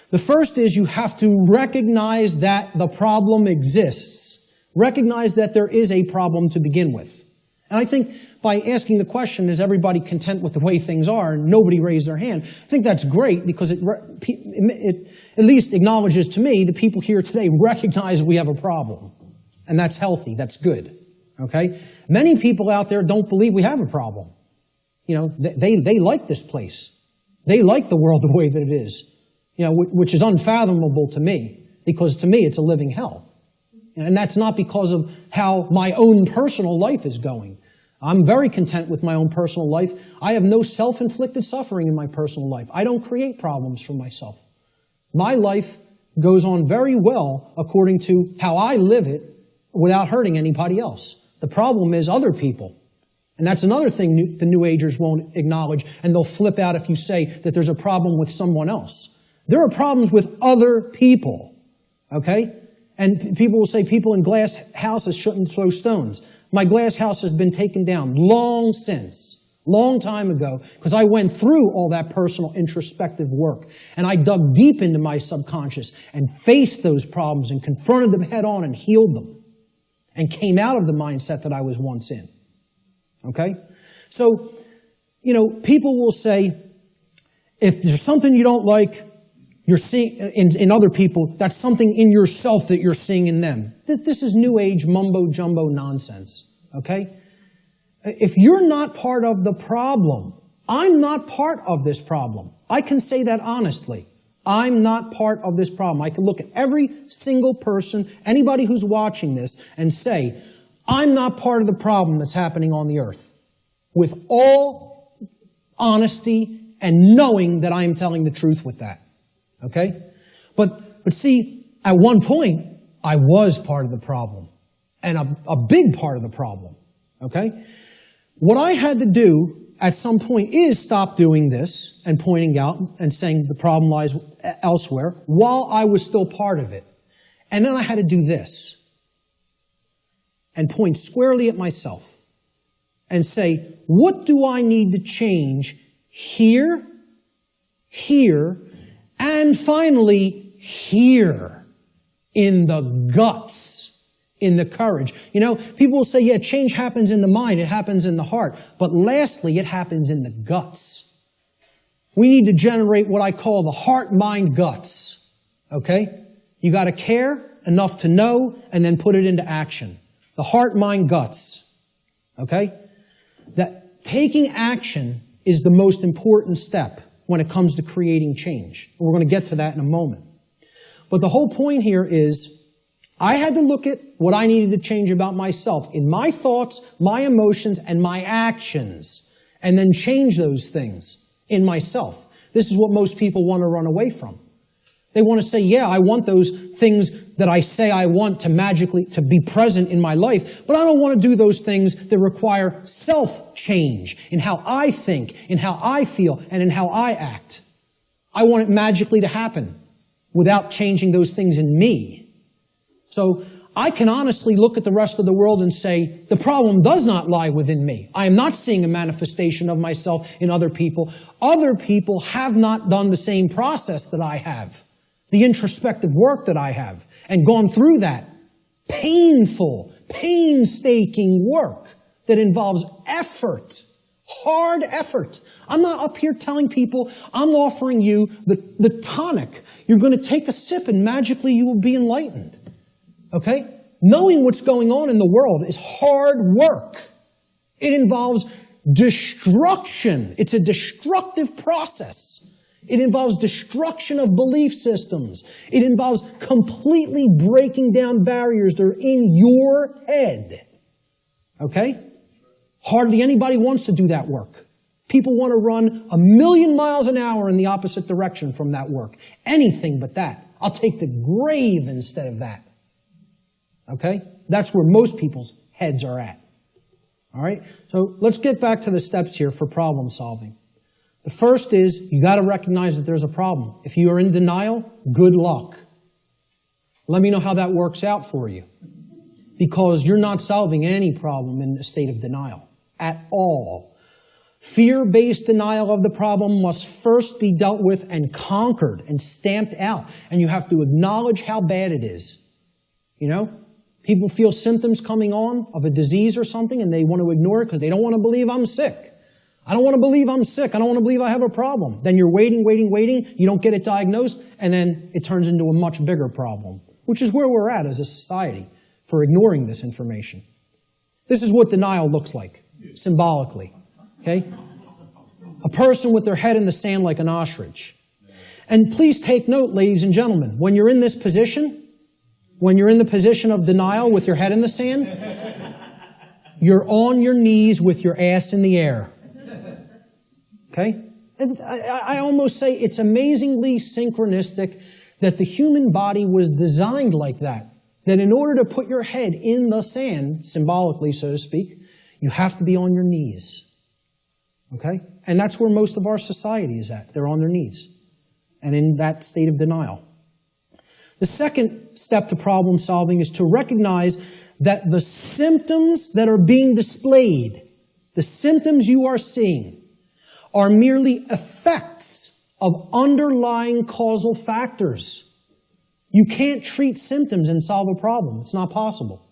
The first is you have to recognize that the problem exists. Recognize that there is a problem to begin with. And I think by asking the question, is everybody content with the way things are, and nobody raised their hand, I think that's great because it at least acknowledges to me that people here today recognize we have a problem. And that's healthy, that's good. Okay? Many people out there don't believe we have a problem. You know, they like this place. They like the world the way that it is. You know, which is unfathomable to me, because to me it's a living hell. And that's not because of how my own personal life is going. I'm very content with my own personal life. I have no self-inflicted suffering in my personal life. I don't create problems for myself. My life goes on very well according to how I live it without hurting anybody else. The problem is other people. And that's another thing the New Agers won't acknowledge, and they'll flip out if you say that there's a problem with someone else. There are problems with other people, okay? And people will say people in glass houses shouldn't throw stones. My glass house has been taken down long since, long time ago, because I went through all that personal introspective work. And I dug deep into my subconscious and faced those problems and confronted them head on and healed them. And came out of the mindset that I was once in. Okay? So, you know, people will say, if there's something you don't like, you're seeing in other people, that's something in yourself that you're seeing in them. This is New Age mumbo-jumbo nonsense, okay? If you're not part of the problem, I'm not part of this problem. I can say that honestly. I'm not part of this problem. I can look at every single person, anybody who's watching this, and say, I'm not part of the problem that's happening on the earth. With all honesty and knowing that I am telling the truth with that. Okay? But see, at one point, I was part of the problem. And a big part of the problem. Okay? What I had to do at some point is stop doing this and pointing out and saying the problem lies elsewhere while I was still part of it. And then I had to do this and point squarely at myself and say, what do I need to change here, here, and finally here in the guts, in the courage? You know, people will say, yeah, change happens in the mind, it happens in the heart. But lastly, it happens in the guts. We need to generate what I call the heart, mind, guts. Okay? You got to care enough to know and then put it into action. The heart, mind, guts. Okay? That taking action is the most important step when it comes to creating change. We're going to get to that in a moment. But the whole point here is I had to look at what I needed to change about myself in my thoughts, my emotions, and my actions, and then change those things in myself. This is what most people want to run away from. They want to say, yeah, I want those things that I say I want to magically to be present in my life, but I don't want to do those things that require self-change in how I think, in how I feel, and in how I act. I want it magically to happen without changing those things in me. So I can honestly look at the rest of the world and say, the problem does not lie within me. I am not seeing a manifestation of myself in other people. Other people have not done the same process that I have, the introspective work that I have, and gone through that painful, painstaking work that involves effort, hard effort. I'm not up here telling people, I'm offering you the tonic. You're going to take a sip and magically you will be enlightened. Okay? Knowing what's going on in the world is hard work. It involves destruction. It's a destructive process. It involves destruction of belief systems. It involves completely breaking down barriers that are in your head. Okay? Hardly anybody wants to do that work. People want to run 1,000,000 miles an hour in the opposite direction from that work. Anything but that. I'll take the grave instead of that. Okay? That's where most people's heads are at. All right? So let's get back to the steps here for problem solving. The first is you got to recognize that there's a problem. If you are in denial, good luck. Let me know how that works out for you. Because you're not solving any problem in a state of denial at all. Fear-based denial of the problem must first be dealt with and conquered and stamped out. And you have to acknowledge how bad it is. You know? People feel symptoms coming on of a disease or something and they want to ignore it because they don't want to believe I'm sick. I don't want to believe I'm sick. I don't want to believe I have a problem. Then you're waiting. You don't get it diagnosed, and then it turns into a much bigger problem, which is where we're at as a society for ignoring this information. This is what denial looks like, symbolically. Okay? A person with their head in the sand like an ostrich. And please take note, ladies and gentlemen, when you're in this position, when you're in the position of denial with your head in the sand, you're on your knees with your ass in the air. Okay? I almost say it's amazingly synchronistic that the human body was designed like that. That in order to put your head in the sand, symbolically, so to speak, you have to be on your knees. Okay? And that's where most of our society is at. They're on their knees. And in that state of denial. The second step to problem solving is to recognize that the symptoms that are being displayed, the symptoms you are seeing, are merely effects of underlying causal factors. You can't treat symptoms and solve a problem. It's not possible.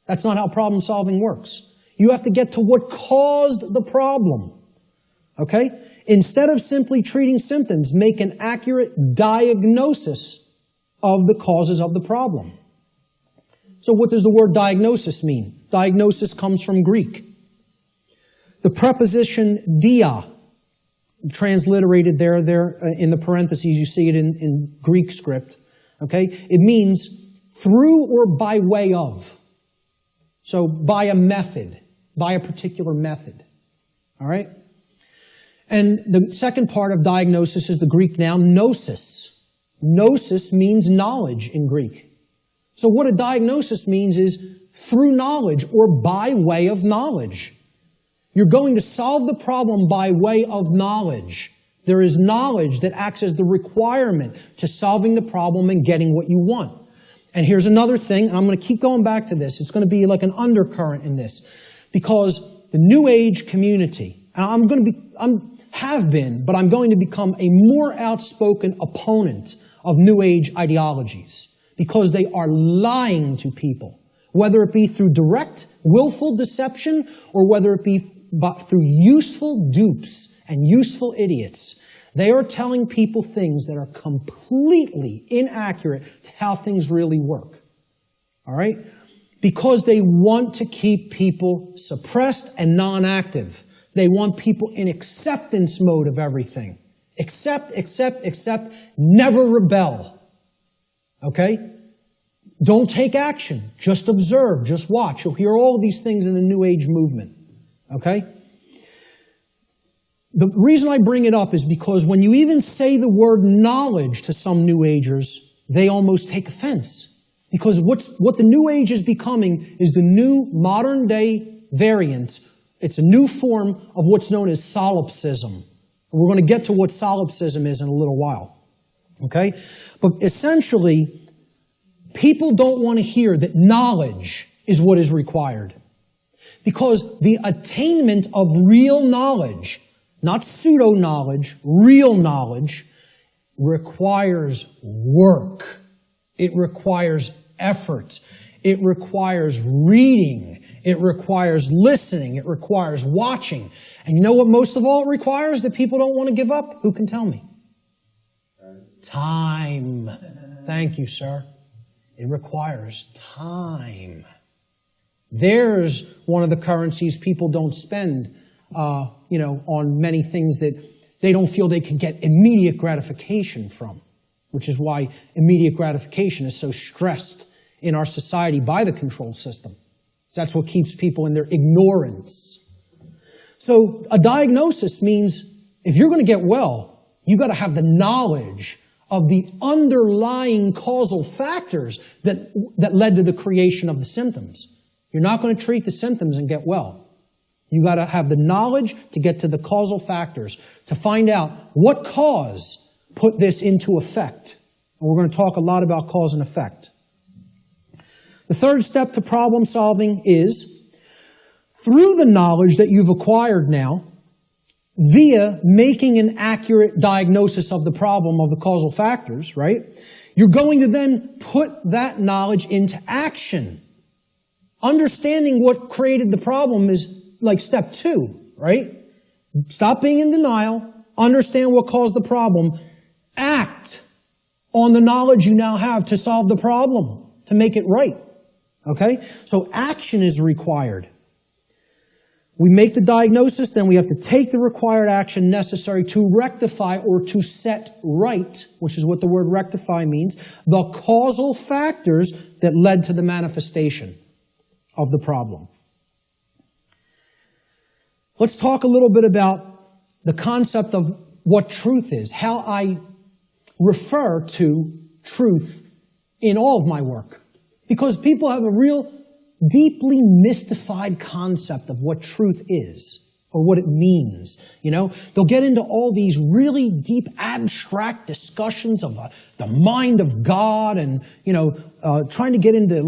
That's not how problem solving works. You have to get to what caused the problem. Okay? Instead of simply treating symptoms, make an accurate diagnosis of the causes of the problem. So what does the word diagnosis mean? Diagnosis comes from Greek. The preposition dia, transliterated there in the parentheses, you see it in Greek script. Okay? It means through or by way of. So by a method, by a particular method. All right? And the second part of diagnosis is the Greek noun gnosis. Gnosis means knowledge in Greek. So what a diagnosis means is through knowledge or by way of knowledge. You're going to solve the problem by way of knowledge. There is knowledge that acts as the requirement to solving the problem and getting what you want. And here's another thing, and I'm going to keep going back to this. It's going to be like an undercurrent in this. Because the New Age community, and I'm going to become a more outspoken opponent of New Age ideologies. Because they are lying to people. Whether it be through direct, willful deception, or whether it be through useful dupes and useful idiots. They are telling people things that are completely inaccurate to how things really work. All right? Because they want to keep people suppressed and non-active. They want people in acceptance mode of everything. Accept, never rebel. Okay? Don't take action. Just observe. Just watch. You'll hear all of these things in the New Age movement. Okay? The reason I bring it up is because when you even say the word knowledge to some New Agers, they almost take offense. Because what the New Age is becoming is the new modern day variant. It's a new form of what's known as solipsism. And we're going to get to what solipsism is in a little while. Okay? But essentially, people don't want to hear that knowledge is what is required. Because the attainment of real knowledge, not pseudo-knowledge, real knowledge, requires work. It requires effort. It requires reading. It requires listening. It requires watching. And you know what most of all it requires that people don't want to give up? Who can tell me? Time. Thank you, sir. It requires time. There's one of the currencies people don't spend, on many things that they don't feel they can get immediate gratification from, which is why immediate gratification is so stressed in our society by the control system. That's what keeps people in their ignorance. So a diagnosis means if you're going to get well, you've got to have the knowledge of the underlying causal factors that led to the creation of the symptoms. You're not going to treat the symptoms and get well. You got to have the knowledge to get to the causal factors, to find out what cause put this into effect. And we're going to talk a lot about cause and effect. The third step to problem solving is, through the knowledge that you've acquired now, via making an accurate diagnosis of the problem of the causal factors, right? You're going to then put that knowledge into action. Understanding what created the problem is like step 2, right? Stop being in denial. Understand what caused the problem. Act on the knowledge you now have to solve the problem, to make it right. Okay? So action is required. We make the diagnosis, then we have to take the required action necessary to rectify or to set right, which is what the word rectify means, the causal factors that led to the manifestation of the problem. Let's talk a little bit about the concept of what truth is, how I refer to truth in all of my work. Because people have a real deeply mystified concept of what truth is or what it means. They'll get into all these really deep abstract discussions of the mind of God and, trying to get into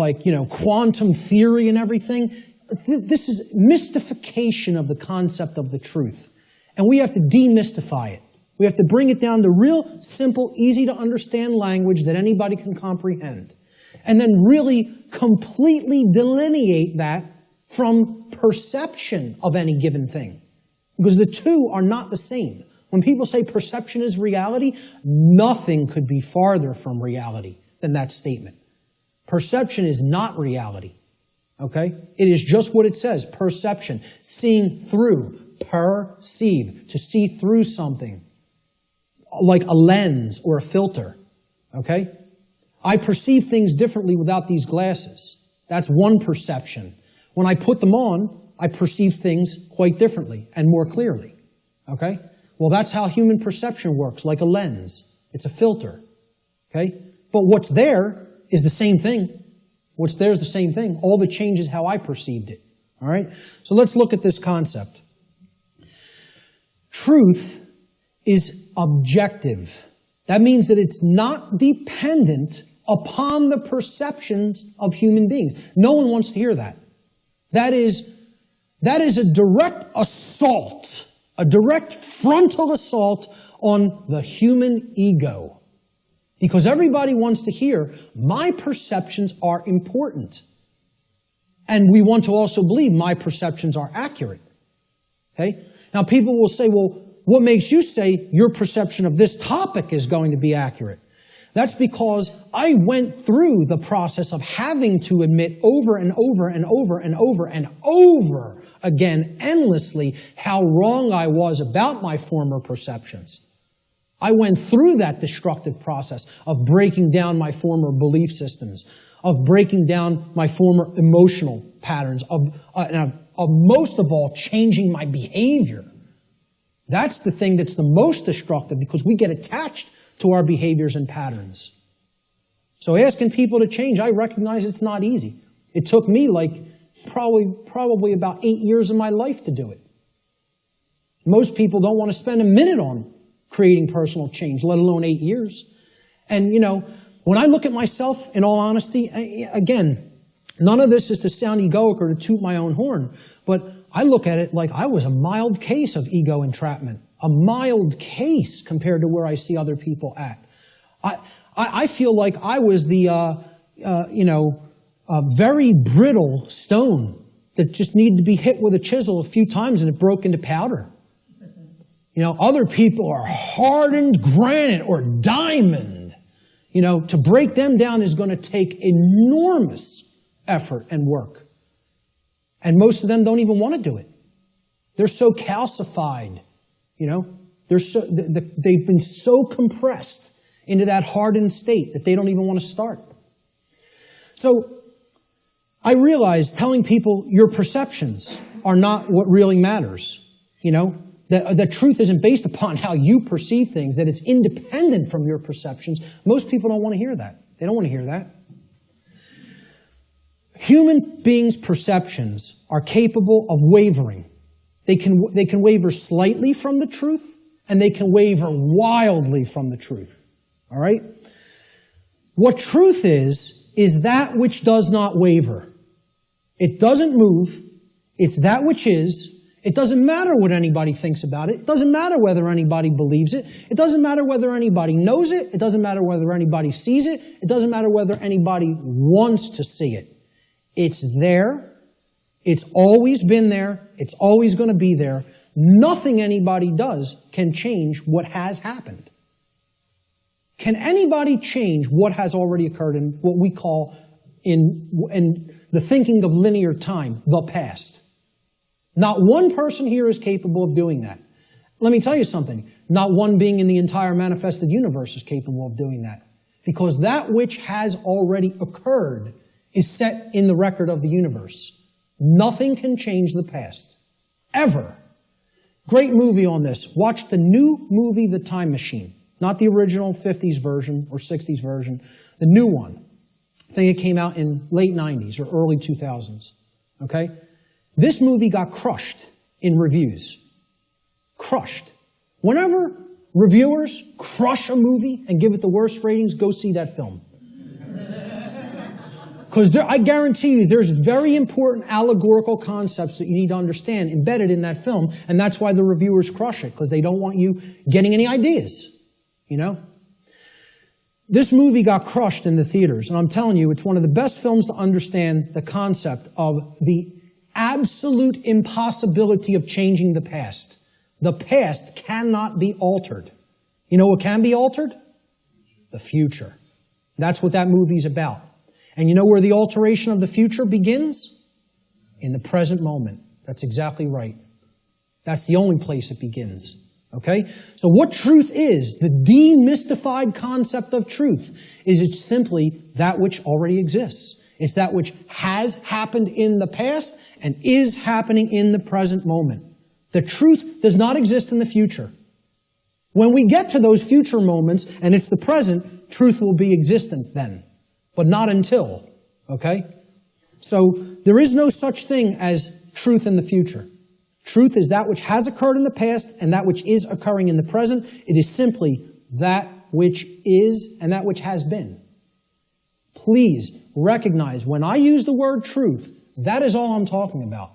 quantum theory and everything. This is mystification of the concept of the truth. And we have to demystify it. We have to bring it down to real simple, easy to understand language that anybody can comprehend. And then really completely delineate that from perception of any given thing. Because the two are not the same. When people say perception is reality, nothing could be farther from reality than that statement. Perception is not reality. Okay? It is just what it says, perception. Seeing through, perceive, to see through something. Like a lens or a filter. Okay? I perceive things differently without these glasses. That's one perception. When I put them on, I perceive things quite differently and more clearly. Okay? Well, that's how human perception works, like a lens. It's a filter. Okay? But what's there is the same thing. What's there is the same thing. All that changes how I perceived it. All right? So let's look at this concept. Truth is objective. That means that it's not dependent upon the perceptions of human beings. No one wants to hear that. That is a direct assault, a direct frontal assault on the human ego. Because everybody wants to hear, my perceptions are important. And we want to also believe my perceptions are accurate. Okay? Now people will say, well, what makes you say your perception of this topic is going to be accurate? That's because I went through the process of having to admit over and over and over and over and over again, endlessly, how wrong I was about my former perceptions. I went through that destructive process of breaking down my former belief systems, of breaking down my former emotional patterns, of most of all, changing my behavior. That's the thing that's the most destructive because we get attached to our behaviors and patterns. So asking people to change, I recognize it's not easy. It took me like probably about 8 years of my life to do it. Most people don't want to spend a minute on creating personal change, let alone 8 years. And, you know, when I look at myself, in all honesty, again, none of this is to sound egoic or to toot my own horn, but I look at it like I was a mild case of ego entrapment, a mild case compared to where I see other people at. I feel like I was the, very brittle stone that just needed to be hit with a chisel a few times and it broke into powder. You know, other people are hardened granite or diamond. You know, to break them down is going to take enormous effort and work. And most of them don't even want to do it. They're so calcified, you know. They've been so compressed into that hardened state that they don't even want to start. So I realize telling people your perceptions are not what really matters. You know, that truth isn't based upon how you perceive things, that it's independent from your perceptions. Most people don't want to hear that. They don't want to hear that. Human beings' perceptions are capable of wavering. They can waver slightly from the truth, and they can waver wildly from the truth. All right? What truth is that which does not waver. It doesn't move. It's that which is. It doesn't matter what anybody thinks about it. It doesn't matter whether anybody believes it. It doesn't matter whether anybody knows it. It doesn't matter whether anybody sees it. It doesn't matter whether anybody wants to see it. It's there. It's always been there. It's always going to be there. Nothing anybody does can change what has happened. Can anybody change what has already occurred in what we call, in the thinking of linear time, the past? Not one person here is capable of doing that. Let me tell you something. Not one being in the entire manifested universe is capable of doing that. Because that which has already occurred is set in the record of the universe. Nothing can change the past. Ever. Great movie on this. Watch the new movie, The Time Machine. Not the original 50s version or 60s version. The new one. I think it came out in late 90s or early 2000s. Okay? This movie got crushed in reviews. Crushed. Whenever reviewers crush a movie and give it the worst ratings, go see that film. Because I guarantee you there's very important allegorical concepts that you need to understand embedded in that film, and that's why the reviewers crush it, because they don't want you getting any ideas, you know? This movie got crushed in the theaters, and I'm telling you, it's one of the best films to understand the concept of the absolute impossibility of changing the past. The past cannot be altered. You know what can be altered? The future. That's what that movie's about. And you know where the alteration of the future begins? In the present moment. That's exactly right. That's the only place it begins. Okay? So what truth is, the demystified concept of truth, is it's simply that which already exists. It's that which has happened in the past and is happening in the present moment. The truth does not exist in the future. When we get to those future moments and it's the present, truth will be existent then. But not until, okay? So there is no such thing as truth in the future. Truth is that which has occurred in the past and that which is occurring in the present. It is simply that which is and that which has been. Please recognize when I use the word truth, that is all I'm talking about.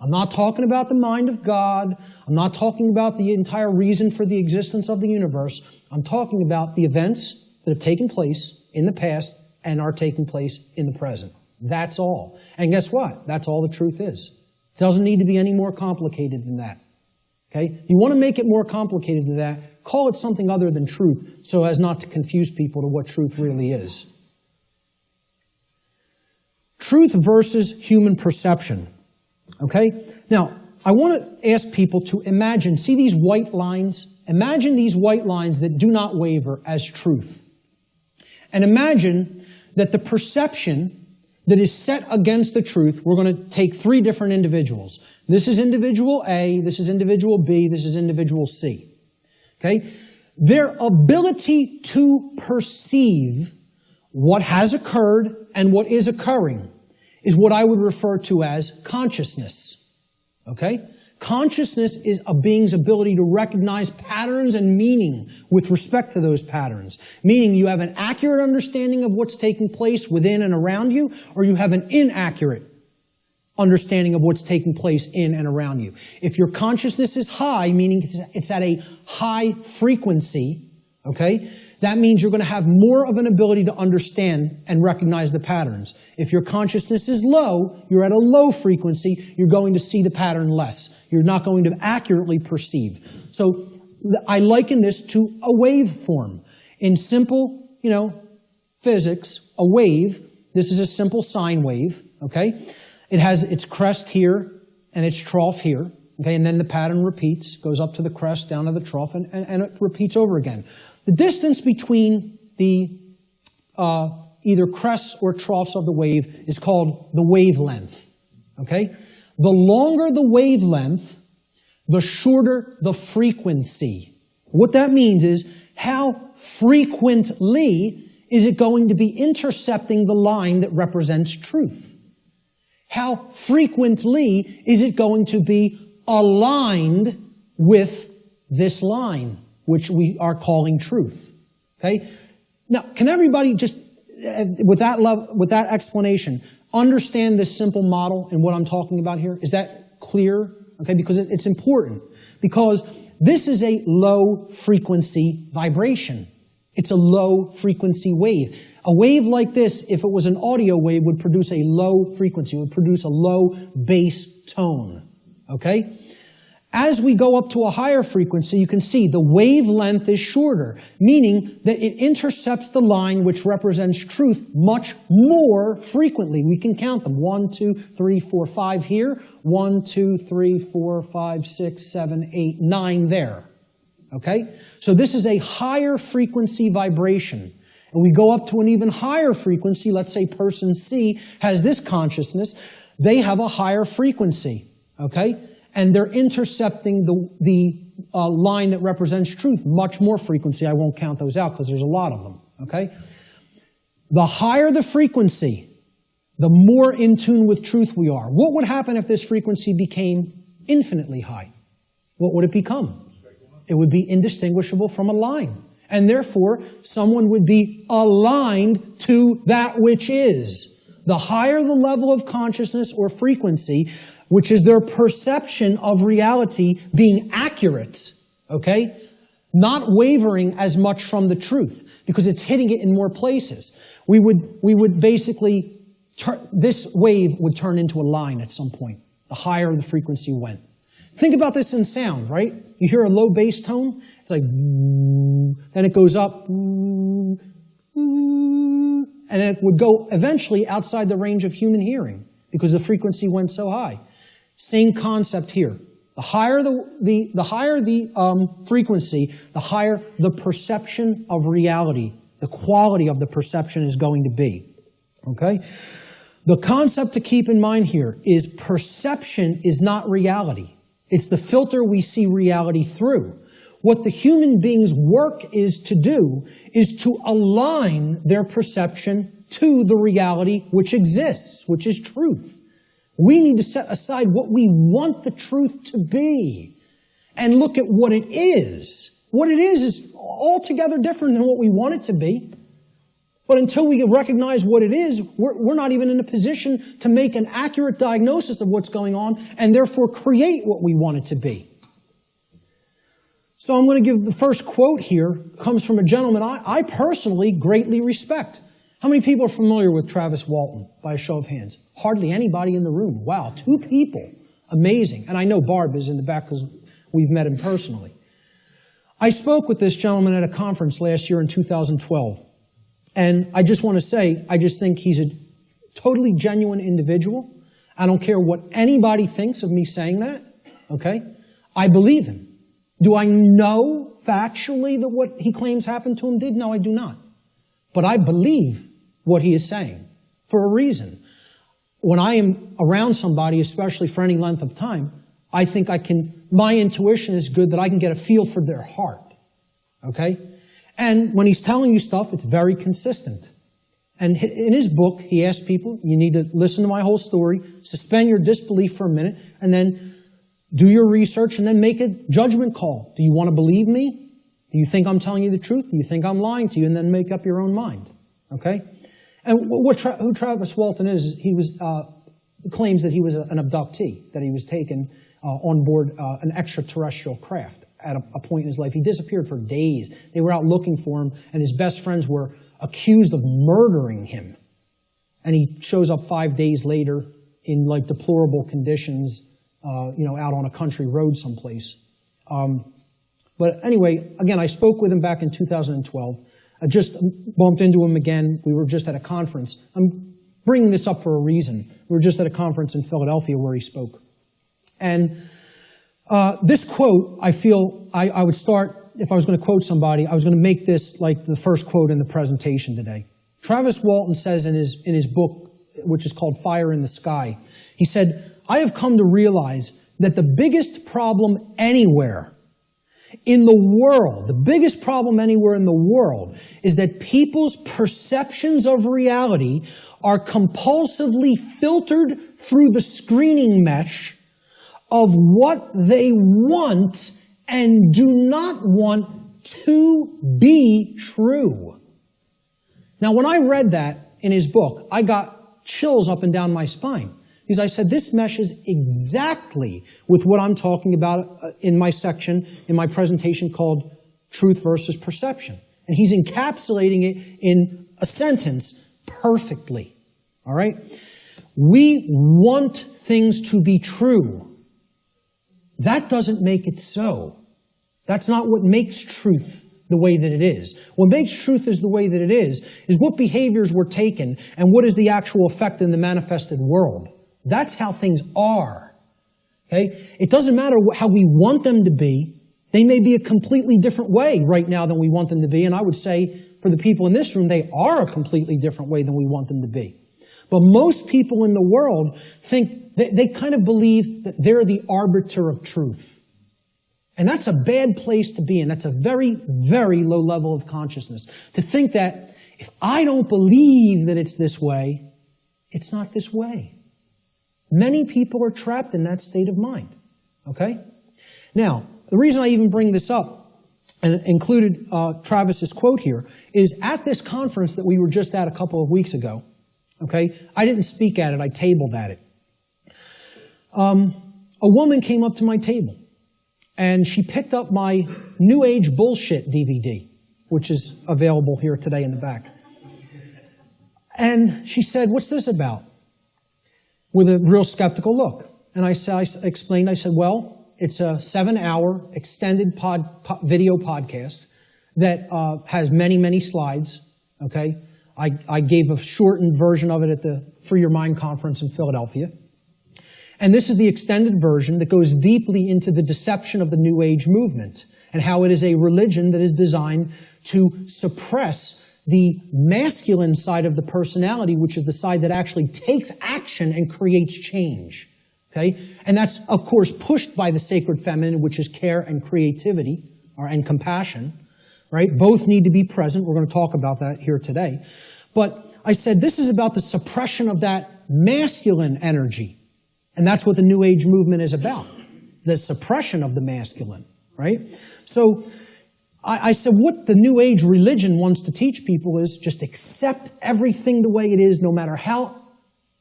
I'm not talking about the mind of God. I'm not talking about the entire reason for the existence of the universe. I'm talking about the events that have taken place in the past and are taking place in the present. That's all. And guess what? That's all the truth is. It doesn't need to be any more complicated than that. Okay? You want to make it more complicated than that, call it something other than truth so as not to confuse people to what truth really is. Truth versus human perception. Okay? Now, I want to ask people to imagine, see these white lines? Imagine these white lines that do not waver as truth. And imagine that the perception that is set against the truth, we're going to take three different individuals. This is individual A, this is individual B, this is individual C. Okay? Their ability to perceive what has occurred and what is occurring is what I would refer to as consciousness. Okay? Consciousness is a being's ability to recognize patterns and meaning with respect to those patterns. Meaning you have an accurate understanding of what's taking place within and around you, or you have an inaccurate understanding of what's taking place in and around you. If your consciousness is high, meaning it's at a high frequency, okay, that means you're going to have more of an ability to understand and recognize the patterns. If your consciousness is low, you're at a low frequency, you're going to see the pattern less. You're not going to accurately perceive. So I liken this to a waveform. In simple, physics, a wave, this is a simple sine wave, okay? It has its crest here and its trough here, okay? And then the pattern repeats, goes up to the crest, down to the trough, and it repeats over again. The distance between the either crests or troughs of the wave is called the wavelength, okay? The longer the wavelength, the shorter the frequency. What that means is how frequently is it going to be intercepting the line that represents truth? How frequently is it going to be aligned with this line, which we are calling truth? Okay? Now, can everybody just, with that explanation, understand this simple model and what I'm talking about here? Is that clear? Okay, because it's important. Because this is a low frequency vibration. It's a low frequency wave. A wave like this, if it was an audio wave, would produce a low frequency, would produce a low bass tone. Okay? As we go up to a higher frequency, you can see the wavelength is shorter, meaning that it intercepts the line which represents truth much more frequently. We can count them. 1, 2, 3, 4, 5 here. 1, 2, 3, 4, 5, 6, 7, 8, 9 there. Okay? So this is a higher frequency vibration. And we go up to an even higher frequency. Let's say person C has this consciousness. They have a higher frequency. Okay? And they're intercepting the line that represents truth, much more frequency. I won't count those out because there's a lot of them, okay? The higher the frequency, the more in tune with truth we are. What would happen if this frequency became infinitely high? What would it become? It would be indistinguishable from a line. And therefore, someone would be aligned to that which is. The higher the level of consciousness or frequency, which is their perception of reality being accurate, okay? Not wavering as much from the truth, because it's hitting it in more places. We would basically, this wave would turn into a line at some point, the higher the frequency went. Think about this in sound, right? You hear a low bass tone, it's like, then it goes up, and it would go eventually outside the range of human hearing, because the frequency went so high. Same concept here. The higher the frequency, the higher the perception of reality, the quality of the perception is going to be. Okay? The concept to keep in mind here is perception is not reality. It's the filter we see reality through. What the human being's work is to do is to align their perception to the reality which exists, which is truth. We need to set aside what we want the truth to be and look at what it is. What it is altogether different than what we want it to be. But until we recognize what it is, we're not even in a position to make an accurate diagnosis of what's going on and therefore create what we want it to be. So I'm going to give the first quote here. It comes from a gentleman I personally greatly respect. How many people are familiar with Travis Walton, by a show of hands? Hardly anybody in the room. Wow, 2 people. Amazing. And I know Barb is in the back because we've met him personally. I spoke with this gentleman at a conference last year in 2012. And I just want to say, I just think he's a totally genuine individual. I don't care what anybody thinks of me saying that, okay? I believe him. Do I know factually that what he claims happened to him did? No, I do not. But I believe what he is saying for a reason. when I am around somebody, especially for any length of time, I think my intuition is good that I can get a feel for their heart. Okay? And when he's telling you stuff, it's very consistent. And in his book, he asks people, you need to listen to my whole story, suspend your disbelief for a minute, and then do your research, and then make a judgment call. Do you want to believe me? Do you think I'm telling you the truth? Do you think I'm lying to you? And then make up your own mind. Okay? And who Travis Walton is, he claims that he was an abductee, that he was taken on board an extraterrestrial craft at a point in his life. He disappeared for days. They were out looking for him, and his best friends were accused of murdering him. And he shows up 5 days later in like deplorable conditions, out on a country road someplace. But anyway, again, I spoke with him back in 2012. I just bumped into him again. We were just at a conference. I'm bringing this up for a reason. We were just at a conference in Philadelphia where he spoke. And this quote, I feel I would start, if I was going to quote somebody, I was going to make this like the first quote in the presentation today. Travis Walton says in his book, which is called Fire in the Sky, he said, I have come to realize that the biggest problem anywhere in the world, the biggest problem anywhere in the world is that people's perceptions of reality are compulsively filtered through the screening mesh of what they want and do not want to be true. Now, when I read that in his book, I got chills up and down my spine. Because I said, this meshes exactly with what I'm talking about in my section, in my presentation called Truth versus Perception. And he's encapsulating it in a sentence perfectly. All right? We want things to be true. That doesn't make it so. That's not what makes truth the way that it is. What makes truth is the way that it is what behaviors were taken and what is the actual effect in the manifested world. That's how things are. Okay? It doesn't matter how we want them to be. They may be a completely different way right now than we want them to be. And I would say for the people in this room, they are a completely different way than we want them to be. But most people in the world think, they kind of believe that they're the arbiter of truth. And that's a bad place to be in. That's a very, very low level of consciousness. To think that if I don't believe that it's this way, it's not this way. Many people are trapped in that state of mind. Okay? Now, the reason I even bring this up and included Travis's quote here is at this conference that we were just at a couple of weeks ago. Okay? I didn't speak at it. I tabled at it. A woman came up to my table and she picked up my New Age Bullshit DVD, which is available here today in the back. And she said, "What's this about?" With a real skeptical look. And I explained, well, it's a 7-hour extended video podcast that has many, many slides, okay? I gave a shortened version of it at the Free Your Mind conference in Philadelphia. And this is the extended version that goes deeply into the deception of the New Age movement and how it is a religion that is designed to suppress the masculine side of the personality, which is the side that actually takes action and creates change. Okay? And that's, of course, pushed by the sacred feminine, which is care and creativity, and compassion. Right? Both need to be present. We're going to talk about that here today. But I said this is about the suppression of that masculine energy. And that's what the New Age movement is about. The suppression of the masculine. Right? So I said what the New Age religion wants to teach people is just accept everything the way it is, no matter how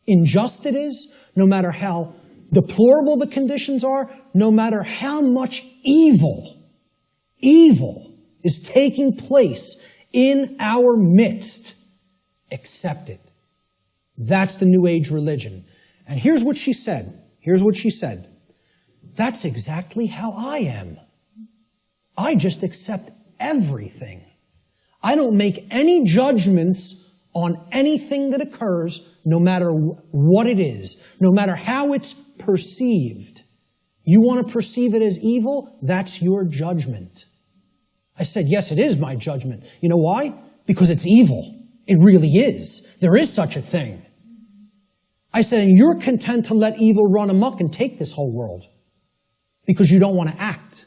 unjust it is, no matter how deplorable the conditions are, no matter how much evil is taking place in our midst. Accept it. That's the New Age religion. And here's what she said. That's exactly how I am. I just accept everything. I don't make any judgments on anything that occurs, no matter what it is, no matter how it's perceived. You want to perceive it as evil? That's your judgment. I said, yes, it is my judgment. You know why? Because it's evil. It really is. There is such a thing. I said, and you're content to let evil run amok and take this whole world because you don't want to act.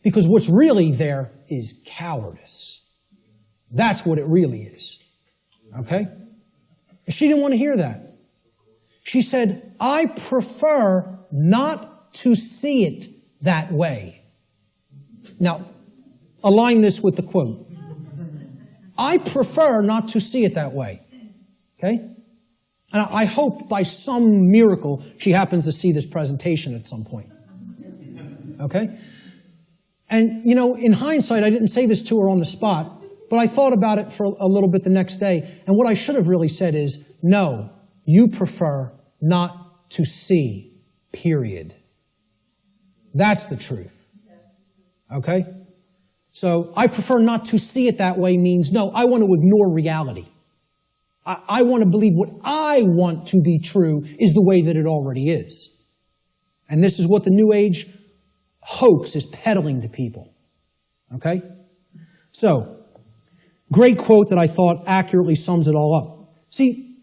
Because what's really there is cowardice. That's what it really is. Okay? She didn't want to hear that. She said, I prefer not to see it that way. Now, align this with the quote. I prefer not to see it that way. Okay? And I hope by some miracle she happens to see this presentation at some point. Okay? And, you know, in hindsight, I didn't say this to her on the spot, but I thought about it for a little bit the next day. And what I should have really said is, no, you prefer not to see, period. That's the truth. Okay? So I prefer not to see it that way means, no, I want to ignore reality. I want to believe what I want to be true is the way that it already is. And this is what the New Age hoax is peddling to people. Okay? So, great quote that I thought accurately sums it all up. See,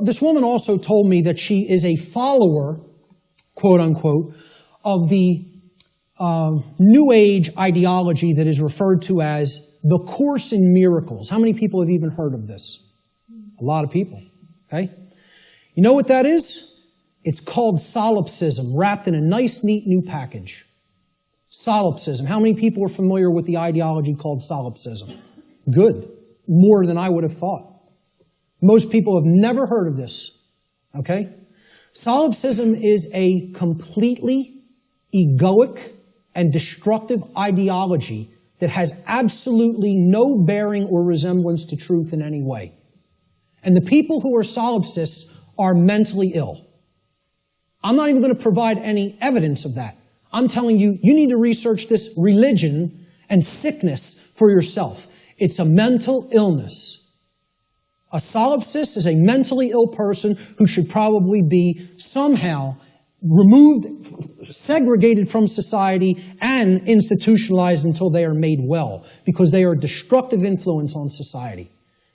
this woman also told me that she is a follower, quote unquote, of the New Age ideology that is referred to as the Course in Miracles. How many people have even heard of this? A lot of people. Okay? You know what that is? It's called solipsism, wrapped in a nice, neat new package. Solipsism. How many people are familiar with the ideology called solipsism? Good. More than I would have thought. Most people have never heard of this. Okay? Solipsism is a completely egoic and destructive ideology that has absolutely no bearing or resemblance to truth in any way. And the people who are solipsists are mentally ill. I'm not even going to provide any evidence of that. I'm telling you, you need to research this religion and sickness for yourself. It's a mental illness. A solipsist is a mentally ill person who should probably be somehow removed, segregated from society, and institutionalized until they are made well, because they are a destructive influence on society.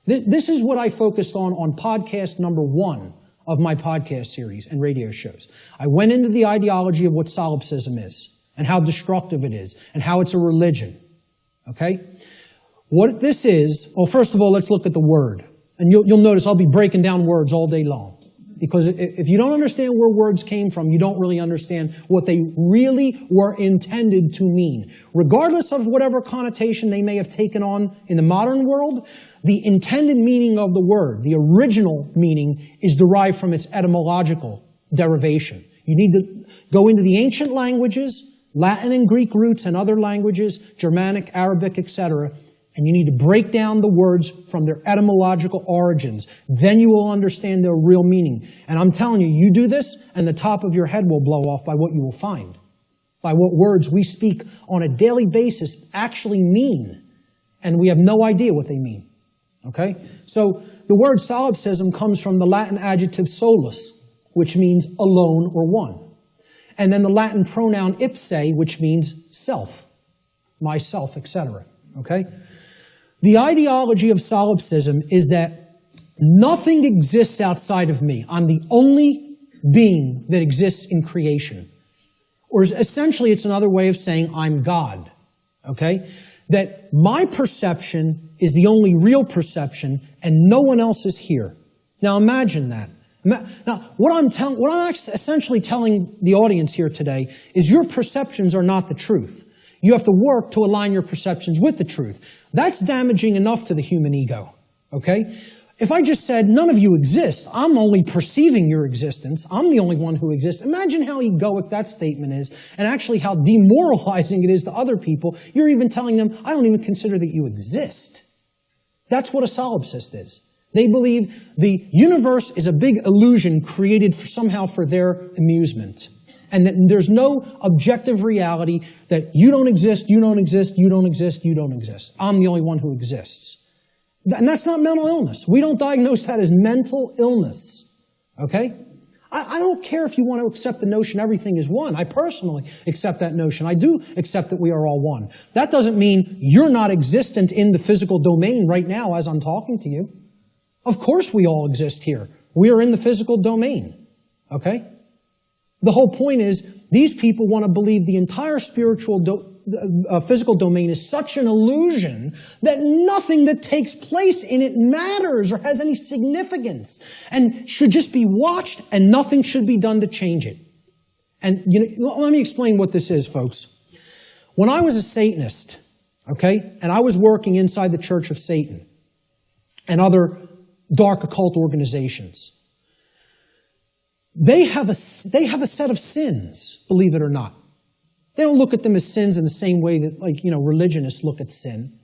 This is what I focused on podcast number 1 of my podcast series and radio shows. I went into the ideology of what solipsism is, and how destructive it is, and how it's a religion. Okay? What this is, well, first of all, let's look at the word. And you'll notice I'll be breaking down words all day long. Because if you don't understand where words came from, you don't really understand what they really were intended to mean. Regardless of whatever connotation they may have taken on in the modern world, the intended meaning of the word, the original meaning, is derived from its etymological derivation. You need to go into the ancient languages, Latin and Greek roots and other languages, Germanic, Arabic, etc., and you need to break down the words from their etymological origins. Then you will understand their real meaning. And I'm telling you, you do this, and the top of your head will blow off by what you will find. By what words we speak on a daily basis actually mean. And we have no idea what they mean. Okay? So the word solipsism comes from the Latin adjective solus, which means alone or one. And then the Latin pronoun ipse, which means self, myself, etc. Okay? The ideology of solipsism is that nothing exists outside of me. I'm the only being that exists in creation. Or essentially, it's another way of saying I'm God. Okay? That my perception is the only real perception and no one else is here. Now imagine that. Now, what I'm essentially telling the audience here today is your perceptions are not the truth. You have to work to align your perceptions with the truth. That's damaging enough to the human ego, okay? If I just said, none of you exist, I'm only perceiving your existence, I'm the only one who exists, imagine how egoic that statement is, and actually how demoralizing it is to other people. You're even telling them, I don't even consider that you exist. That's what a solipsist is. They believe the universe is a big illusion created somehow for their amusement. And that there's no objective reality that you don't exist, you don't exist, you don't exist, you don't exist. I'm the only one who exists. And that's not mental illness. We don't diagnose that as mental illness. Okay? I don't care if you want to accept the notion everything is one. I personally accept that notion. I do accept that we are all one. That doesn't mean you're not existent in the physical domain right now as I'm talking to you. Of course we all exist here. We are in the physical domain, okay? The whole point is these people want to believe the entire physical domain is such an illusion that nothing that takes place in it matters or has any significance and should just be watched and nothing should be done to change it. And let me explain what this is, folks. When I was a Satanist, okay, and I was working inside the Church of Satan and other dark occult organizations, they have a set of sins, believe it or not. They don't look at them as sins in the same way that, religionists look at sin.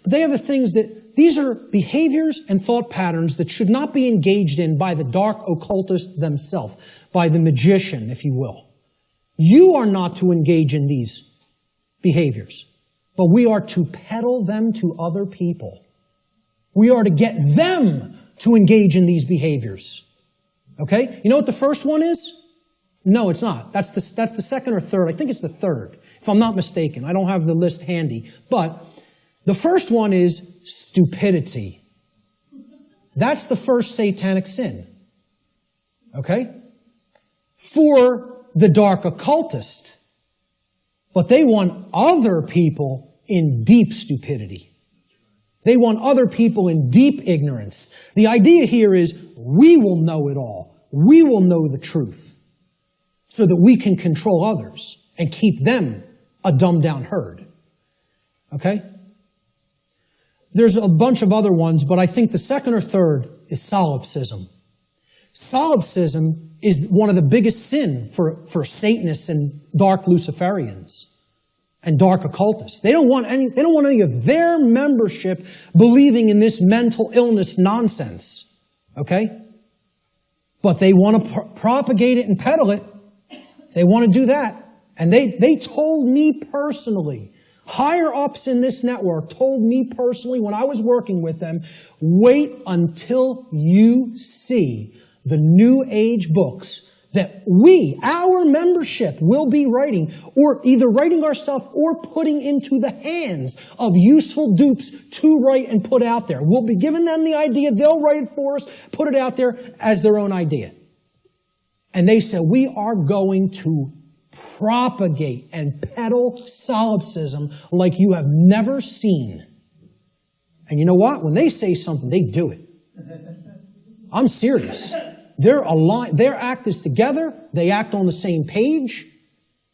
But they have the things that, these are behaviors and thought patterns that should not be engaged in by the dark occultist themselves, by the magician, if you will. You are not to engage in these behaviors, but we are to peddle them to other people. We are to get them to engage in these behaviors. Okay? You know what the first one is? No, it's not. That's the second or third. I think it's the third, if I'm not mistaken. I don't have the list handy. But the first one is stupidity. That's the first satanic sin. Okay? For the dark occultist. But they want other people in deep stupidity. They want other people in deep ignorance. The idea here is we will know it all. We will know the truth so that we can control others and keep them a dumbed-down herd. Okay? There's a bunch of other ones, but I think the second or third is solipsism. Solipsism is one of the biggest sin for Satanists and dark Luciferians and dark occultists. They don't want any of their membership believing in this mental illness nonsense. Okay? But they want to propagate it and peddle it. They want to do that. And they told me personally, higher ups in this network told me personally when I was working with them, wait until you see the New Age books that our membership, will be writing, or either writing ourselves or putting into the hands of useful dupes to write and put out there. We'll be giving them the idea, they'll write it for us, put it out there as their own idea. And they said, we are going to propagate and peddle solipsism like you have never seen. And you know what? When they say something, they do it. I'm serious. They're aligned. Their act is together. They act on the same page.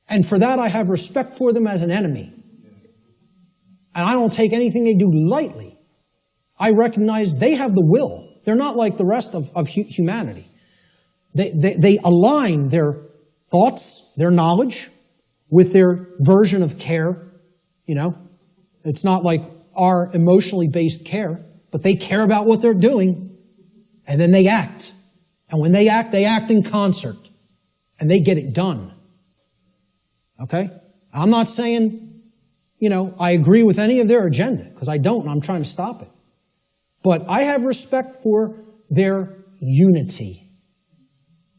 And for that, I have respect for them as an enemy. And I don't take anything they do lightly. I recognize they have the will. They're not like the rest of humanity. They align their thoughts, their knowledge, with their version of care. It's not like our emotionally based care, but they care about what they're doing, and then they act. And when they act in concert. And they get it done. Okay? I'm not saying, I agree with any of their agenda, because I don't, and I'm trying to stop it. But I have respect for their unity.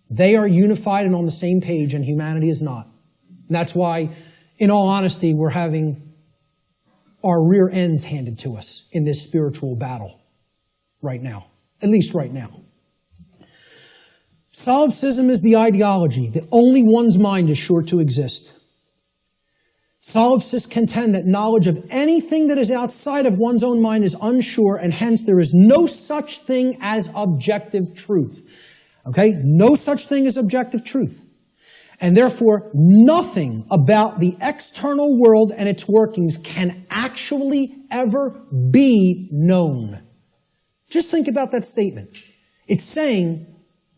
They are unified and on the same page, and humanity is not. And that's why, in all honesty, we're having our rear ends handed to us in this spiritual battle right now. At least right now. Solipsism is the ideology that only one's mind is sure to exist. Solipsists contend that knowledge of anything that is outside of one's own mind is unsure, and hence there is no such thing as objective truth. Okay? No such thing as objective truth. And therefore, nothing about the external world and its workings can actually ever be known. Just think about that statement. It's saying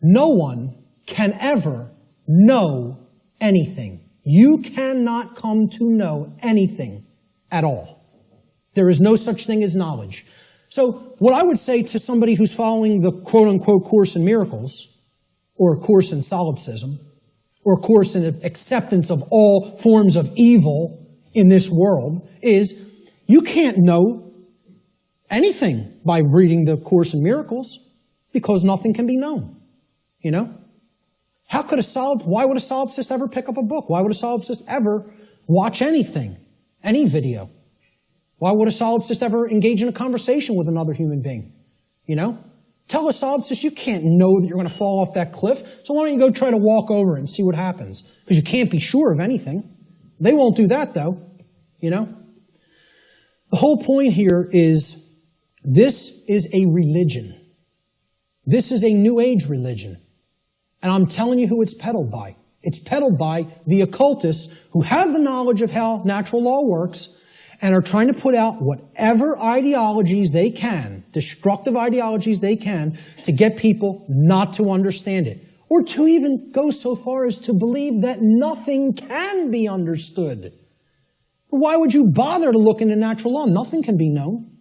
no one can ever know anything. You cannot come to know anything at all. There is no such thing as knowledge. So what I would say to somebody who's following the quote-unquote Course in Miracles, or a course in solipsism, or a course in acceptance of all forms of evil in this world, is you can't know anything by reading the Course in Miracles, because nothing can be known. Why would a solipsist ever pick up a book? Why would a solipsist ever watch anything, any video? Why would a solipsist ever engage in a conversation with another human being? Tell a solipsist you can't know that you're going to fall off that cliff, so why don't you go try to walk over it and see what happens? Because you can't be sure of anything. They won't do that, though, you know? The whole point here is this is a religion. This is a New Age religion. And I'm telling you who it's peddled by. It's peddled by the occultists who have the knowledge of how natural law works and are trying to put out whatever ideologies they can, destructive ideologies they can, to get people not to understand it. Or to even go so far as to believe that nothing can be understood. Why would you bother to look into natural law? Nothing can be known.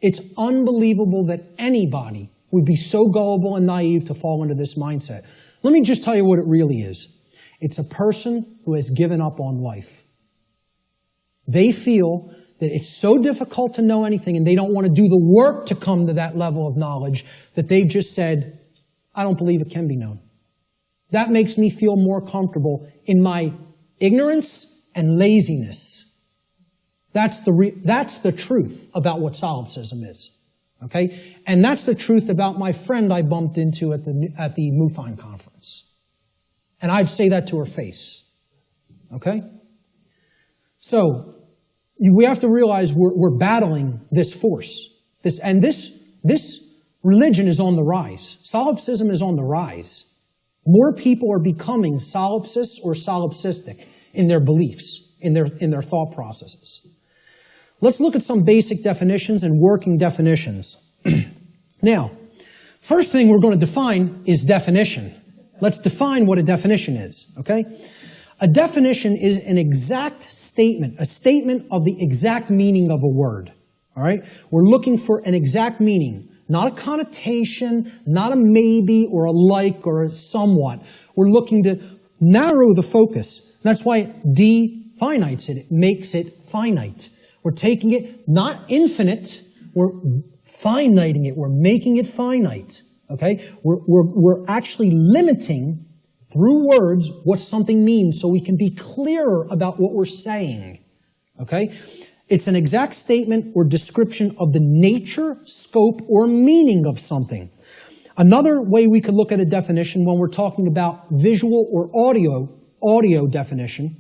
It's unbelievable that anybody would be so gullible and naive to fall into this mindset. Let me just tell you what it really is. It's a person who has given up on life. They feel that it's so difficult to know anything and they don't want to do the work to come to that level of knowledge that they've just said, I don't believe it can be known. That makes me feel more comfortable in my ignorance and laziness. That's the truth about what solipsism is. Okay? And that's the truth about my friend I bumped into at the MUFON conference. And I'd say that to her face. Okay? So, we have to realize we're battling this force. This religion is on the rise. Solipsism is on the rise. More people are becoming solipsists or solipsistic in their beliefs, in their thought processes. Let's look at some basic definitions and working definitions. Now, first thing we're going to define is definition. Let's define what a definition is, okay? A definition is an exact statement, a statement of the exact meaning of a word, all right? We're looking for an exact meaning, not a connotation, not a maybe or a like or a somewhat. We're looking to narrow the focus. That's why it definites it. It makes it finite. We're taking it not infinite, we're finiting it. We're making it finite. Okay? We're actually limiting through words what something means so we can be clearer about what we're saying. Okay? It's an exact statement or description of the nature, scope, or meaning of something. Another way we could look at a definition when we're talking about visual or audio definition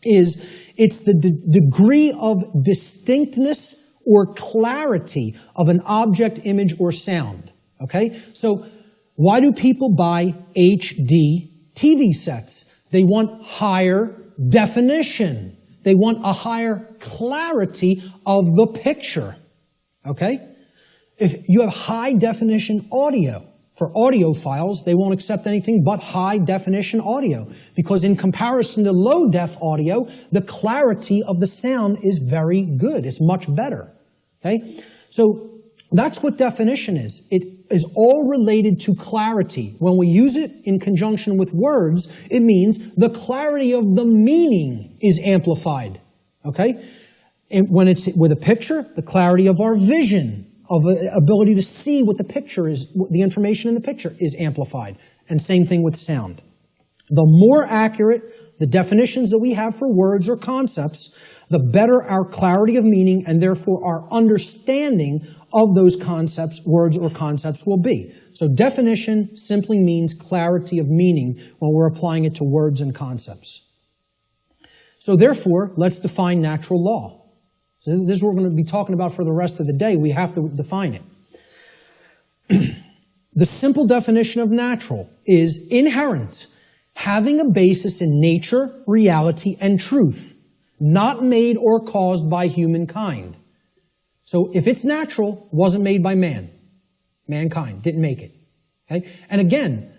is it's the degree of distinctness or clarity of an object, image, or sound. Okay? So why do people buy HD TV sets? They want higher definition. They want a higher clarity of the picture. Okay? If you have high definition audio, for audio files, they won't accept anything but high definition audio. Because in comparison to low def audio, the clarity of the sound is very good. It's much better. Okay? So that's what definition is. It is all related to clarity. When we use it in conjunction with words, it means the clarity of the meaning is amplified. Okay? And when it's with a picture, the clarity of our vision, of the ability to see what the picture is, the information in the picture is amplified. And same thing with sound. The more accurate the definitions that we have for words or concepts, the better our clarity of meaning and therefore our understanding of those concepts, words or concepts will be. So definition simply means clarity of meaning when we're applying it to words and concepts. So therefore, let's define natural law. So this is what we're going to be talking about for the rest of the day. We have to define it. The simple definition of natural is inherent, having a basis in nature, reality, and truth, not made or caused by humankind. So if it's natural, it wasn't made by man. Mankind didn't make it. Okay? And again,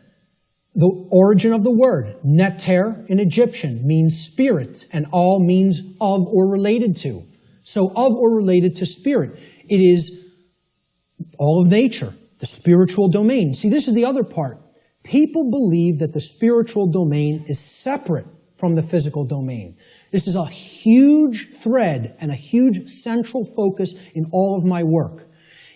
the origin of the word, neter in Egyptian, means spirit, and all means of or related to. So of or related to spirit. It is all of nature, the spiritual domain. See, this is the other part. People believe that the spiritual domain is separate from the physical domain. This is a huge thread and a huge central focus in all of my work.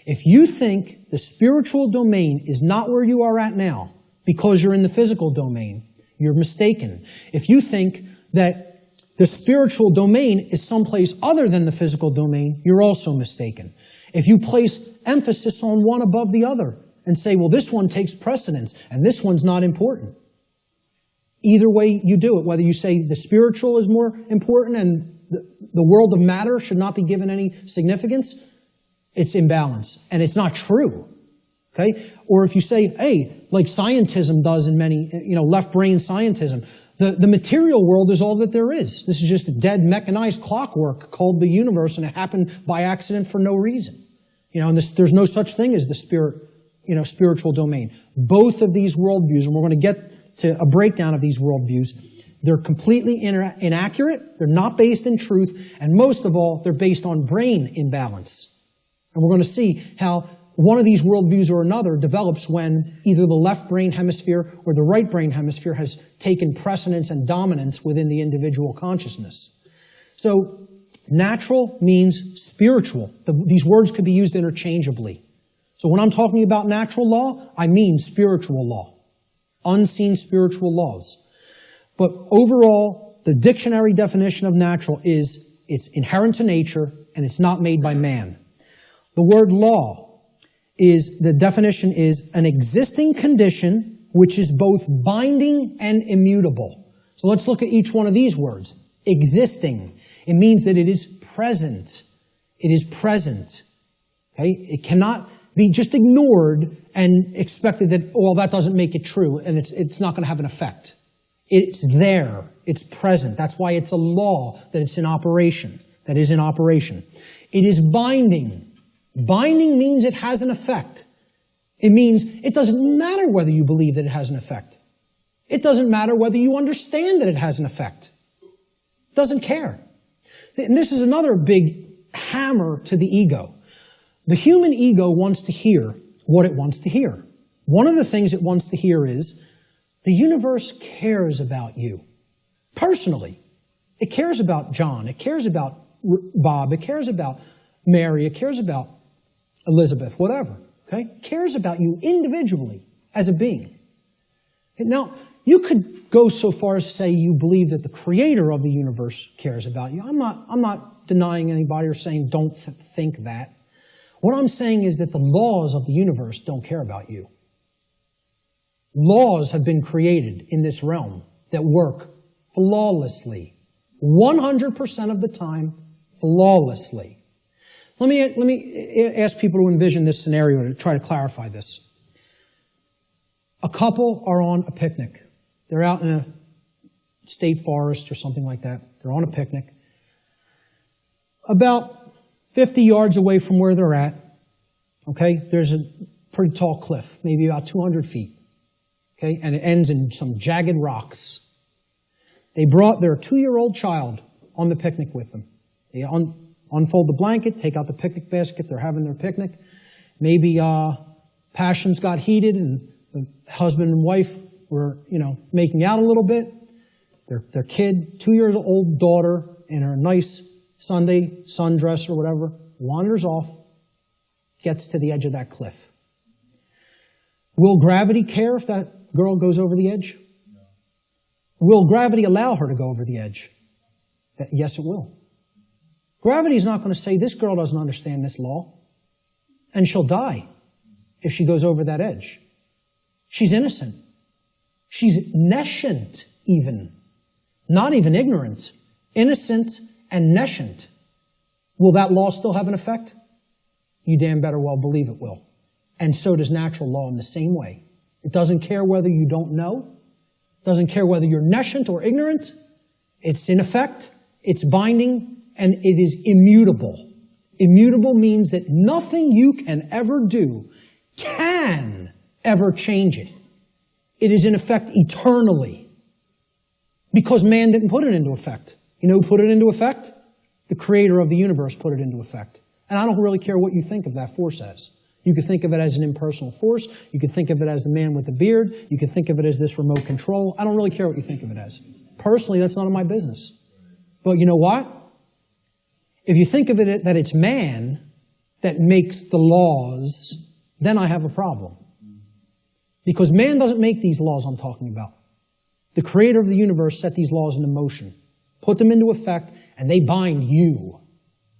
If you think the spiritual domain is not where you are at now because you're in the physical domain, you're mistaken. If you think that the spiritual domain is someplace other than the physical domain, you're also mistaken. If you place emphasis on one above the other and say, well, this one takes precedence and this one's not important. Either way you do it, whether you say the spiritual is more important and the world of matter should not be given any significance, it's imbalance. And it's not true. Okay? Or if you say, hey, like scientism does in many, left brain scientism, the material world is all that there is. This is just a dead mechanized clockwork called the universe, and it happened by accident for no reason. And there's no such thing as the spiritual domain. Both of these worldviews, and we're going to get to a breakdown of these worldviews, they're completely inaccurate, they're not based in truth, and most of all, they're based on brain imbalance. And we're going to see how one of these worldviews or another develops when either the left brain hemisphere or the right brain hemisphere has taken precedence and dominance within the individual consciousness. So, natural means spiritual. These words could be used interchangeably. So when I'm talking about natural law, I mean spiritual law. Unseen spiritual laws. But overall, the dictionary definition of natural is it's inherent to nature and it's not made by man. The word law the definition is an existing condition which is both binding and immutable. So let's look at each one of these words. Existing. It means that it is present. It is present. Okay? It cannot be just ignored and expected that, well, that doesn't make it true and it's not going to have an effect. It's there. It's present. That's why it's a law that it's in operation. That is in operation. It is binding. Binding means it has an effect. It means it doesn't matter whether you believe that it has an effect. It doesn't matter whether you understand that it has an effect. It doesn't care. And this is another big hammer to the ego. The human ego wants to hear what it wants to hear. One of the things it wants to hear is, the universe cares about you. Personally. It cares about John. It cares about Bob. It cares about Mary. It cares about Elizabeth, whatever. Okay? It cares about you individually as a being. Now, you could go so far as to say you believe that the creator of the universe cares about you. I'm not denying anybody or saying don't think that. What I'm saying is that the laws of the universe don't care about you. Laws have been created in this realm that work flawlessly. 100% of the time, flawlessly. Let me ask people to envision this scenario to try to clarify this. A couple are on a picnic. They're out in a state forest or something like that. They're on a picnic. About 50 yards away from where they're at, okay, there's a pretty tall cliff, maybe about 200 feet. Okay, and it ends in some jagged rocks. They brought their 2-year-old child on the picnic with them. They unfold the blanket, take out the picnic basket, they're having their picnic. Maybe passions got heated and the husband and wife were, making out a little bit. Their kid, 2-year-old daughter, in her nice Sunday sundress or whatever, wanders off, gets to the edge of that cliff. Will gravity care if that girl goes over the edge? No. Will gravity allow her to go over the edge? Yes, it will. Gravity is not going to say, this girl doesn't understand this law, and she'll die if she goes over that edge. She's innocent. She's nescient even. Not even ignorant. Innocent and nescient. Will that law still have an effect? You damn better well believe it will. And so does natural law in the same way. It doesn't care whether you don't know. It doesn't care whether you're nescient or ignorant. It's in effect. It's binding. And it is immutable. Immutable means that nothing you can ever do can ever change it. It is in effect eternally. Because man didn't put it into effect. You know who put it into effect? The creator of the universe put it into effect. And I don't really care what you think of that force as. You could think of it as an impersonal force. You could think of it as the man with the beard. You could think of it as this remote control. I don't really care what you think of it as. Personally, that's none of my business. But you know what? If you think of it that it's man that makes the laws, then I have a problem. Because man doesn't make these laws I'm talking about. The creator of the universe set these laws into motion, put them into effect, and they bind you.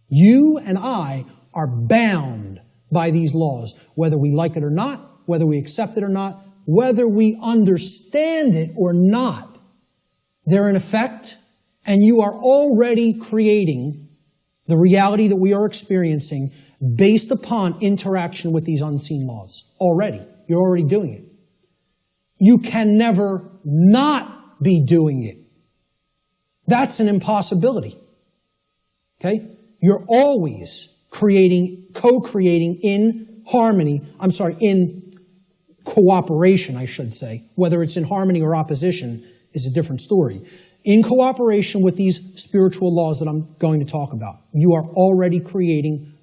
You and I are bound by these laws, whether we like it or not, whether we accept it or not, whether we understand it or not, they're in effect, and you are already creating the reality that we are experiencing based upon interaction with these unseen laws. Already. You're already doing it. You can never not be doing it. That's an impossibility. Okay? You're always creating, co-creating in harmony, in cooperation, I should say. Whether it's in harmony or opposition is a different story. In cooperation with these spiritual laws that I'm going to talk about. You are already creating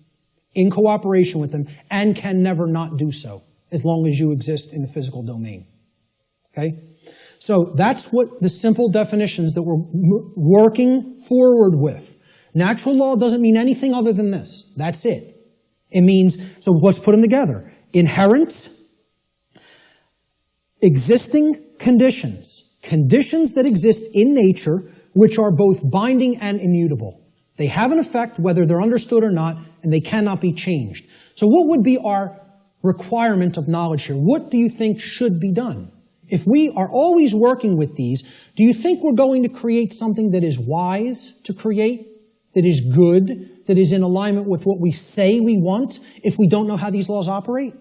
in cooperation with them and can never not do so as long as you exist in the physical domain. Okay? So that's what the simple definitions that we're working forward with. Natural law doesn't mean anything other than this. That's it. It means, so let's put them together. Inherent, existing conditions. Conditions that exist in nature, which are both binding and immutable. They have an effect whether they're understood or not, and they cannot be changed. So what would be our requirement of knowledge here? What do you think should be done? If we are always working with these, do you think we're going to create something that is wise to create, that is good, that is in alignment with what we say we want, if we don't know how these laws operate?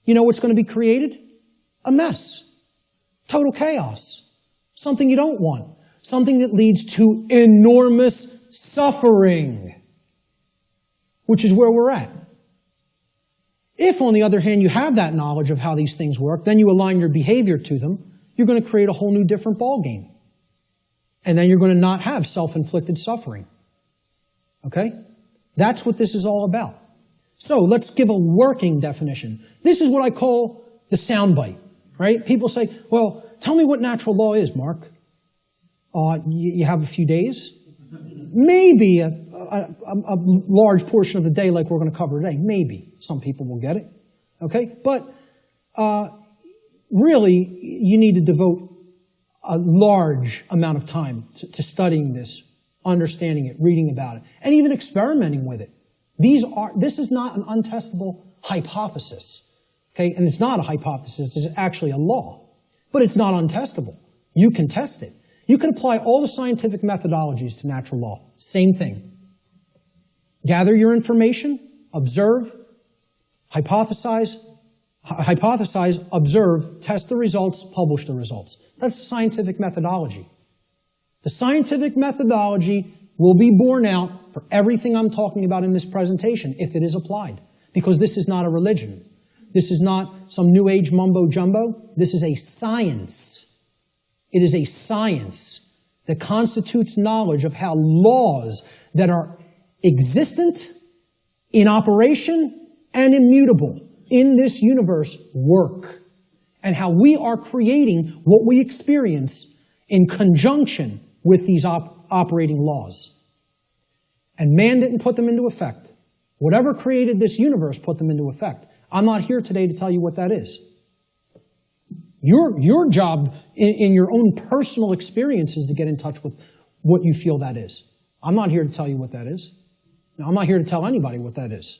You know what's going to be created? A mess. Total chaos. Something you don't want. Something that leads to enormous suffering, which is where we're at. If, on the other hand, you have that knowledge of how these things work, then you align your behavior to them, you're going to create a whole new different ballgame. And then you're going to not have self-inflicted suffering. Okay? That's what this is all about. So let's give a working definition. This is what I call the soundbite, right? People say, well, tell me what natural law is, Mark. You have a few days? Maybe a large portion of the day like we're going to cover today. Maybe. Some people will get it. Okay? But really, you need to devote a large amount of time to studying this, understanding it, reading about it, and even experimenting with it. This is not an untestable hypothesis. Okay? And it's not a hypothesis. It's actually a law. But it's not untestable. You can test it. You can apply all the scientific methodologies to natural law. Same thing. Gather your information, observe, hypothesize, observe, test the results, publish the results. That's the scientific methodology. The scientific methodology will be borne out for everything I'm talking about in this presentation if it is applied. Because this is not a religion. This is not some New Age mumbo-jumbo. This is a science. It is a science that constitutes knowledge of how laws that are existent, in operation, and immutable in this universe work. And how we are creating what we experience in conjunction with these operating laws. And man didn't put them into effect. Whatever created this universe put them into effect. I'm not here today to tell you what that is. Your job in your own personal experience is to get in touch with what you feel that is. I'm not here to tell you what that is. Now, I'm not here to tell anybody what that is.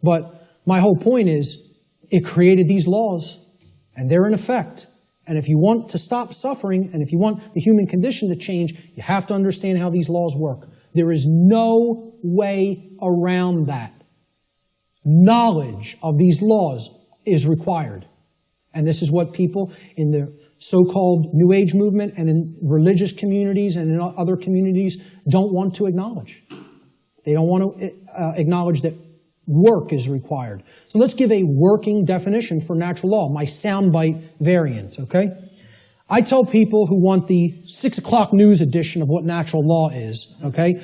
But my whole point is, it created these laws, and they're in effect. And if you want to stop suffering, and if you want the human condition to change, you have to understand how these laws work. There is no way around that. Knowledge of these laws is required. And this is what people in the so-called New Age movement and in religious communities and in other communities don't want to acknowledge. They don't want to acknowledge that work is required. So let's give a working definition for natural law, my soundbite variant, okay? I tell people who want the 6 o'clock news edition of what natural law is, okay?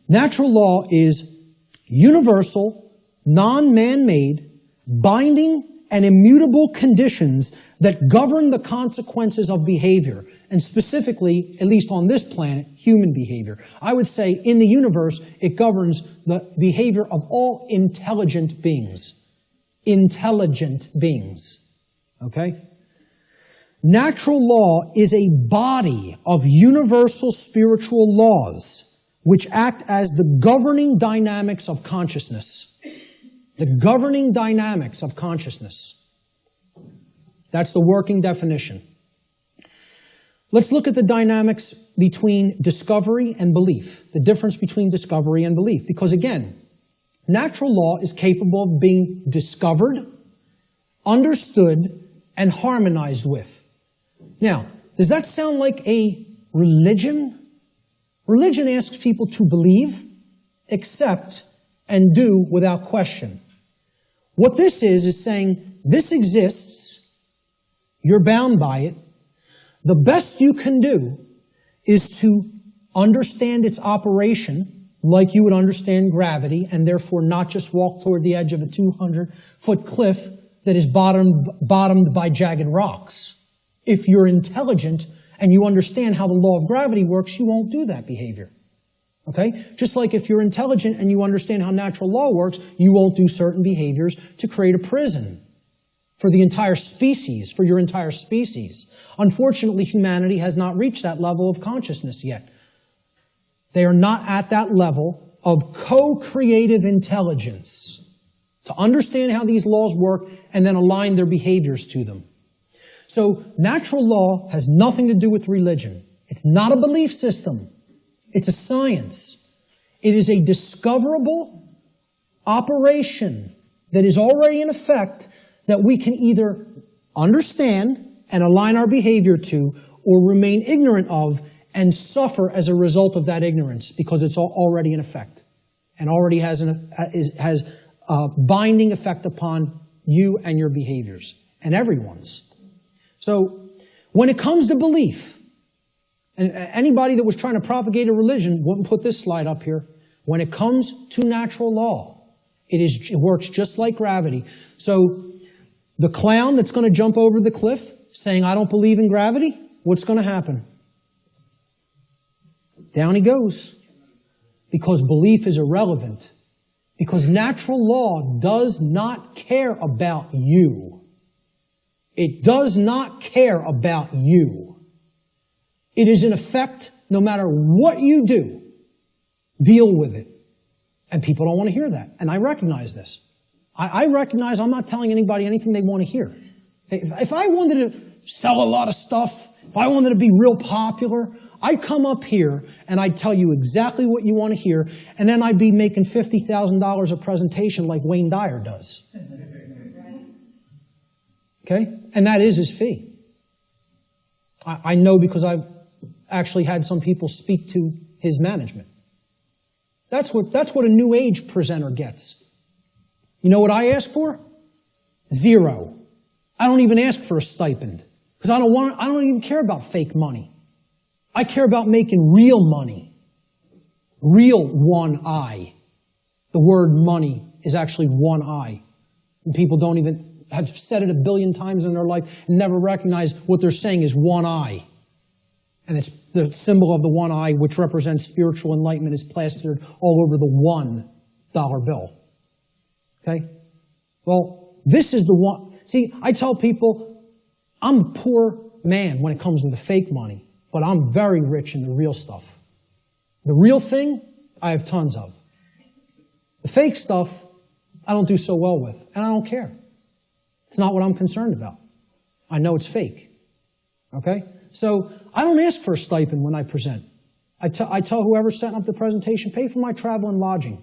Natural law is universal, non-man-made, binding, and immutable conditions that govern the consequences of behavior, and specifically, at least on this planet, human behavior. I would say in the universe, it governs the behavior of all intelligent beings. Intelligent beings. Okay? Natural law is a body of universal spiritual laws which act as the governing dynamics of consciousness. The governing dynamics of consciousness. That's the working definition. Let's look at the dynamics between discovery and belief. The difference between discovery and belief. Because again, natural law is capable of being discovered, understood, and harmonized with. Now, does that sound like a religion? Religion asks people to believe, accept, and do without question. What this is saying, this exists, you're bound by it. The best you can do is to understand its operation like you would understand gravity, and therefore not just walk toward the edge of a 200-foot cliff that is bottomed by jagged rocks. If you're intelligent and you understand how the law of gravity works, you won't do that behavior. Okay? Just like if you're intelligent and you understand how natural law works, you won't do certain behaviors to create a prison for the entire species, for your entire species. Unfortunately, humanity has not reached that level of consciousness yet. They are not at that level of co-creative intelligence to understand how these laws work and then align their behaviors to them. So natural law has nothing to do with religion. It's not a belief system. It's a science. It is a discoverable operation that is already in effect that we can either understand and align our behavior to or remain ignorant of and suffer as a result of that ignorance because it's already in effect and already has a binding effect upon you and your behaviors and everyone's. So when it comes to belief, and anybody that was trying to propagate a religion wouldn't put this slide up here. When it comes to natural law, it works just like gravity. So the clown that's going to jump over the cliff saying, I don't believe in gravity, what's going to happen? Down he goes. Because belief is irrelevant. Because natural law does not care about you. It does not care about you. It is in effect, no matter what you do, deal with it. And people don't want to hear that. And I recognize this. I recognize I'm not telling anybody anything they want to hear. If I wanted to sell a lot of stuff, if I wanted to be real popular, I'd come up here and I'd tell you exactly what you want to hear, and then I'd be making $50,000 a presentation like Wayne Dyer does. Okay? And that is his fee. I know because I've actually had some people speak to his management. That's what a new age presenter gets. You know what I ask for? 0. I don't even ask for a stipend because I don't even care about fake money. I care about making real money. Real one I. The word money is actually one I. And people don't even have said it a billion times in their life and never recognize what they're saying is one I. And it's the symbol of the one eye, which represents spiritual enlightenment, is plastered all over the $1 bill. Okay? Well, this is the one. See, I tell people, I'm a poor man when it comes to the fake money, but I'm very rich in the real stuff. The real thing, I have tons of. The fake stuff, I don't do so well with, and I don't care. It's not what I'm concerned about. I know it's fake. Okay? So I don't ask for a stipend when I present. I tell whoever's setting up the presentation, pay for my travel and lodging.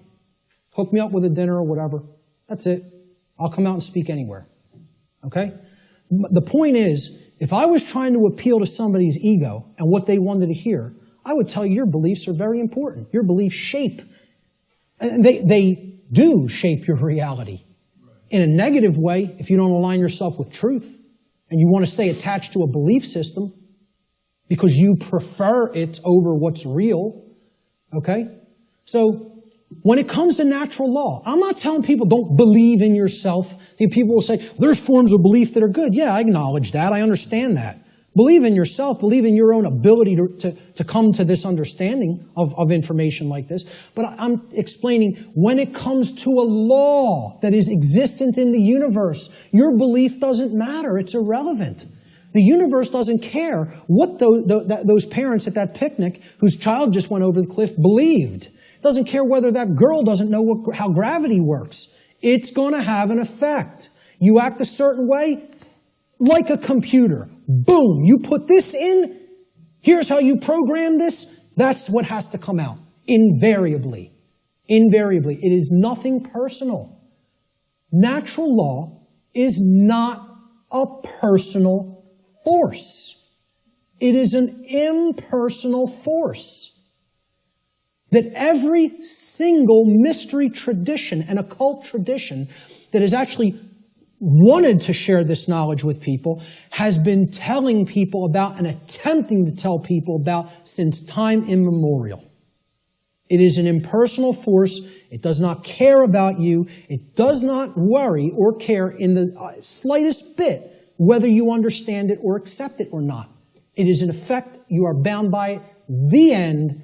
Hook me up with a dinner or whatever. That's it. I'll come out and speak anywhere. Okay? The point is, if I was trying to appeal to somebody's ego and what they wanted to hear, I would tell you your beliefs are very important. Your beliefs shape. And they do shape your reality. In a negative way, if you don't align yourself with truth and you want to stay attached to a belief system because you prefer it over what's real, okay? So when it comes to natural law, I'm not telling people don't believe in yourself. People will say, there's forms of belief that are good. Yeah, I acknowledge that. I understand that. Believe in yourself. Believe in your own ability to come to this understanding of information like this. But I'm explaining when it comes to a law that is existent in the universe, your belief doesn't matter. It's irrelevant. The universe doesn't care what those parents at that picnic whose child just went over the cliff believed. It doesn't care whether that girl doesn't know how gravity works. It's going to have an effect. You act a certain way, like a computer. Boom, you put this in, here's how you program this, that's what has to come out. Invariably. Invariably. It is nothing personal. Natural law is not a personal force. It is an impersonal force. That every single mystery tradition and occult tradition that has actually wanted to share this knowledge with people has been telling people about and attempting to tell people about since time immemorial. It is an impersonal force. It does not care about you. It does not worry or care in the slightest bit whether you understand it or accept it or not. It is in effect, you are bound by it, the end,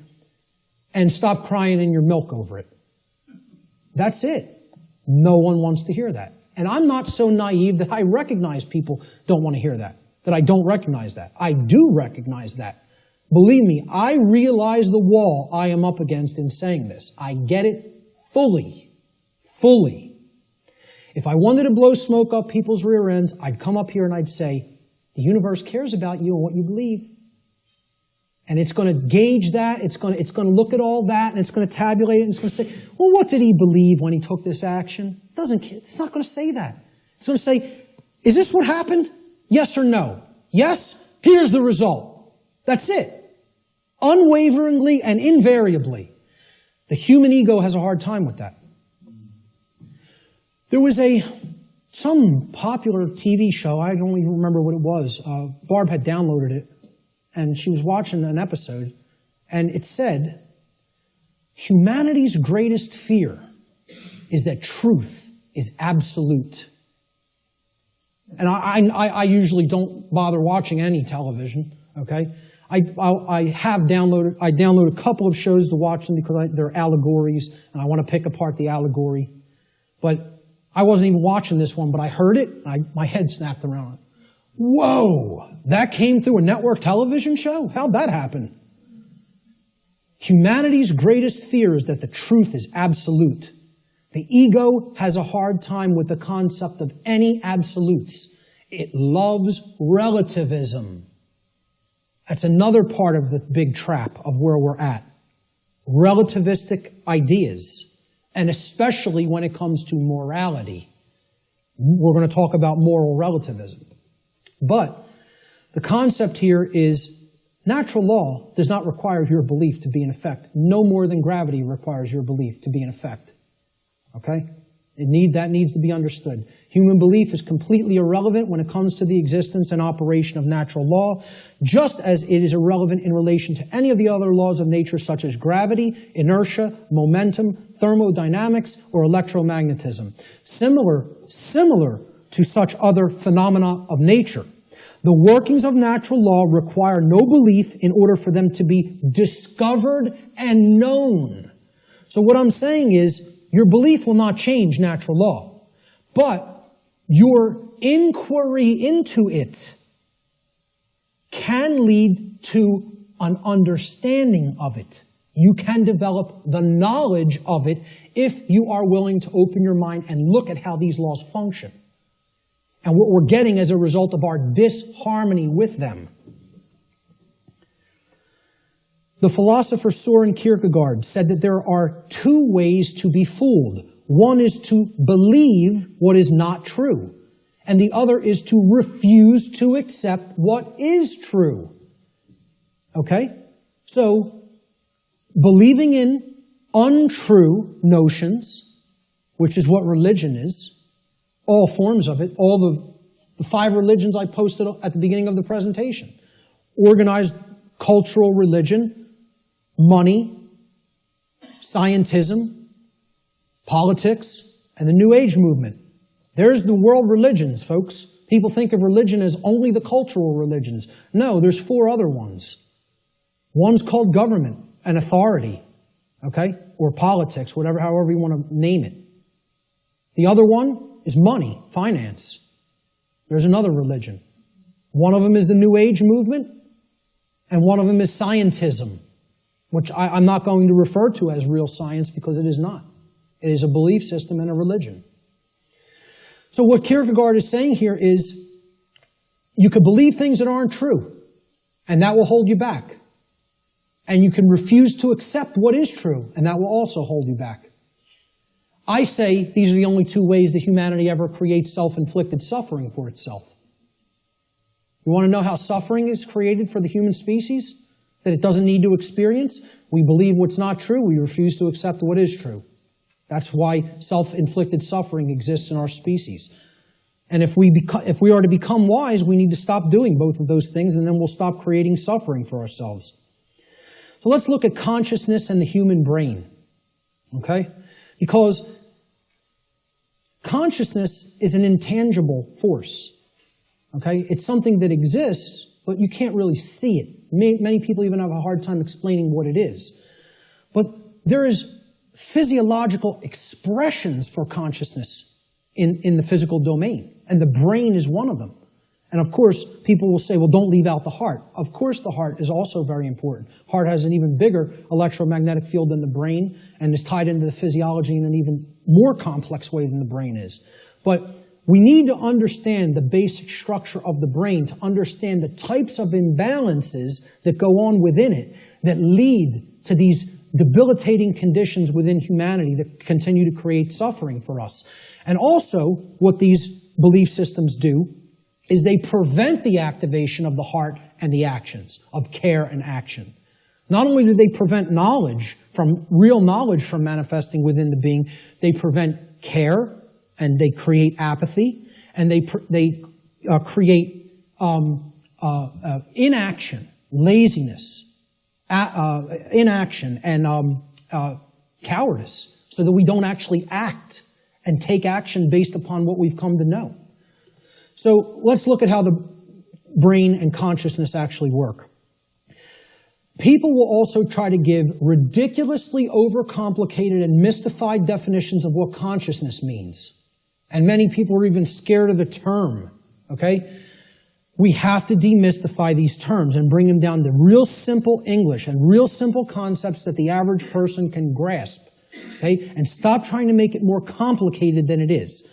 and stop crying in your milk over it. That's it. No one wants to hear that. And I'm not so naive that I recognize people don't want to hear that I don't recognize that. I do recognize that. Believe me, I realize the wall I am up against in saying this. I get it fully. Fully. If I wanted to blow smoke up people's rear ends, I'd come up here and I'd say, the universe cares about you and what you believe. And it's going to gauge that, it's going to look at all that, and it's going to tabulate it, and it's going to say, well, what did he believe when he took this action? It's not going to say that. It's going to say, is this what happened? Yes or no? Yes? Here's the result. That's it. Unwaveringly and invariably. The human ego has a hard time with that. There was some popular TV show, I don't even remember what it was. Barb had downloaded it. And she was watching an episode, and it said, humanity's greatest fear is that truth is absolute. And I usually don't bother watching any television, okay? I download a couple of shows to watch them because they're allegories, and I want to pick apart the allegory. But I wasn't even watching this one, but I heard it, and my head snapped around. Whoa, that came through a network television show? How'd that happen? Humanity's greatest fear is that the truth is absolute. The ego has a hard time with the concept of any absolutes. It loves relativism. That's another part of the big trap of where we're at. Relativistic ideas, and especially when it comes to morality. We're going to talk about moral relativism. But the concept here is natural law does not require your belief to be in effect, no more than gravity requires your belief to be in effect. Okay? That needs to be understood. Human belief is completely irrelevant when it comes to the existence and operation of natural law, just as it is irrelevant in relation to any of the other laws of nature such as gravity, inertia, momentum, thermodynamics, or electromagnetism. Similar to such other phenomena of nature. The workings of natural law require no belief in order for them to be discovered and known. So what I'm saying is, your belief will not change natural law, but your inquiry into it can lead to an understanding of it. You can develop the knowledge of it if you are willing to open your mind and look at how these laws function. And what we're getting as a result of our disharmony with them. The philosopher Søren Kierkegaard said that there are two ways to be fooled. One is to believe what is not true, and the other is to refuse to accept what is true. Okay? So, believing in untrue notions, which is what religion is, all forms of it, all the 5 religions I posted at the beginning of the presentation. Organized cultural religion, money, scientism, politics, and the New Age movement. There's the world religions, folks. People think of religion as only the cultural religions. No, there's 4 other ones. One's called government and authority, okay? Or politics, however you want to name it. The other one is money, finance. There's another religion. One of them is the New Age movement, and one of them is scientism, which I'm not going to refer to as real science because it is not. It is a belief system and a religion. So what Kierkegaard is saying here is, you could believe things that aren't true, and that will hold you back. And you can refuse to accept what is true, and that will also hold you back. I say these are the only two ways that humanity ever creates self-inflicted suffering for itself. You want to know how suffering is created for the human species? That it doesn't need to experience? We believe what's not true. We refuse to accept what is true. That's why self-inflicted suffering exists in our species. And if we are to become wise, we need to stop doing both of those things, and then we'll stop creating suffering for ourselves. So let's look at consciousness and the human brain. Okay? Because consciousness is an intangible force. Okay? It's something that exists, but you can't really see it. Many people even have a hard time explaining what it is. But there is physiological expressions for consciousness in the physical domain, and the brain is one of them. And of course, people will say, well, don't leave out the heart. Of course, the heart is also very important. Heart has an even bigger electromagnetic field than the brain and is tied into the physiology in an even more complex way than the brain is. But we need to understand the basic structure of the brain to understand the types of imbalances that go on within it that lead to these debilitating conditions within humanity that continue to create suffering for us. And also, what these belief systems do is they prevent the activation of the heart and the actions, of care and action. Not only do they prevent real knowledge from manifesting within the being, they prevent care, and they create apathy, and they create inaction, laziness, inaction, and cowardice, so that we don't actually act and take action based upon what we've come to know. So let's look at how the brain and consciousness actually work. People will also try to give ridiculously overcomplicated and mystified definitions of what consciousness means. And many people are even scared of the term, okay? We have to demystify these terms and bring them down to real simple English and real simple concepts that the average person can grasp, okay? And stop trying to make it more complicated than it is.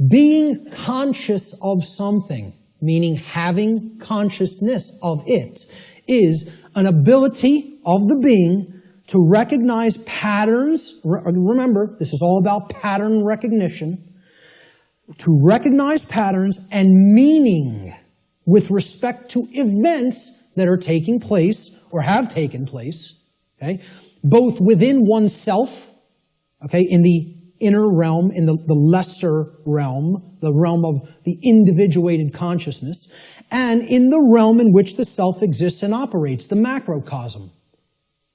Being conscious of something, meaning having consciousness of it, is an ability of the being to recognize patterns. Remember, this is all about pattern recognition. To recognize patterns and meaning with respect to events that are taking place or have taken place, okay, both within oneself, okay, in the inner realm, in the lesser realm, the realm of the individuated consciousness, and in the realm in which the self exists and operates, the macrocosm.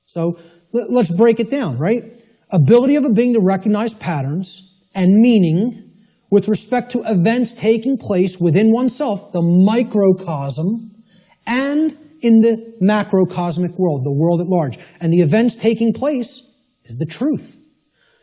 So let's break it down, right? Ability of a being to recognize patterns and meaning with respect to events taking place within oneself, the microcosm, and in the macrocosmic world, the world at large. And the events taking place is the truth.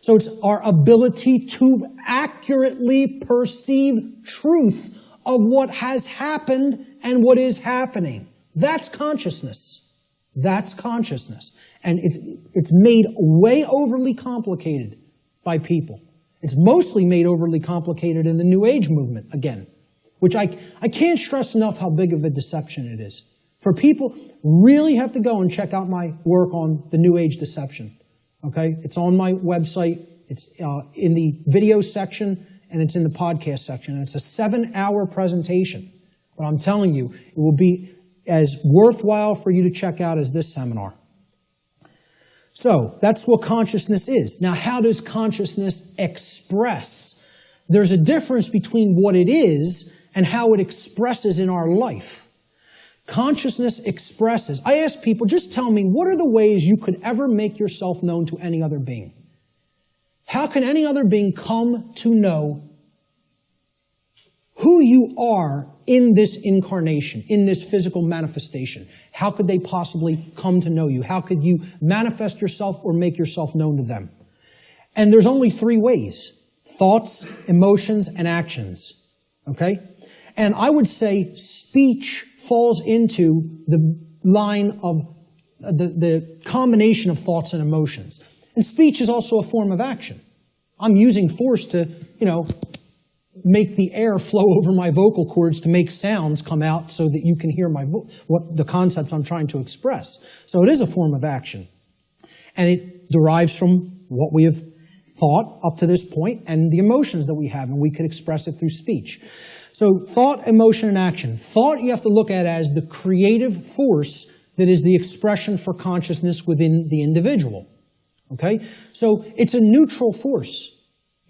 So it's our ability to accurately perceive truth of what has happened and what is happening. That's consciousness. That's consciousness. And it's made way overly complicated by people. It's mostly made overly complicated in the New Age movement, again, which I can't stress enough how big of a deception it is. For people, really have to go and check out my work on the New Age deception. Okay? It's on my website. It's in the video section, and it's in the podcast section. And it's a 7-hour presentation. But I'm telling you, it will be as worthwhile for you to check out as this seminar. So, that's what consciousness is. Now, how does consciousness express? There's a difference between what it is and how it expresses in our life. Consciousness expresses. I ask people, just tell me, what are the ways you could ever make yourself known to any other being? How can any other being come to know who you are in this incarnation, in this physical manifestation? How could they possibly come to know you? How could you manifest yourself or make yourself known to them? And there's only 3 ways: thoughts, emotions, and actions. Okay? And I would say speech falls into the line of the combination of thoughts and emotions. And speech is also a form of action. I'm using force to, make the air flow over my vocal cords to make sounds come out so that you can hear what the concepts I'm trying to express. So it is a form of action. And it derives from what we have thought up to this point and the emotions that we have, and we could express it through speech. So thought, emotion, and action. Thought you have to look at as the creative force that is the expression for consciousness within the individual. Okay? So it's a neutral force.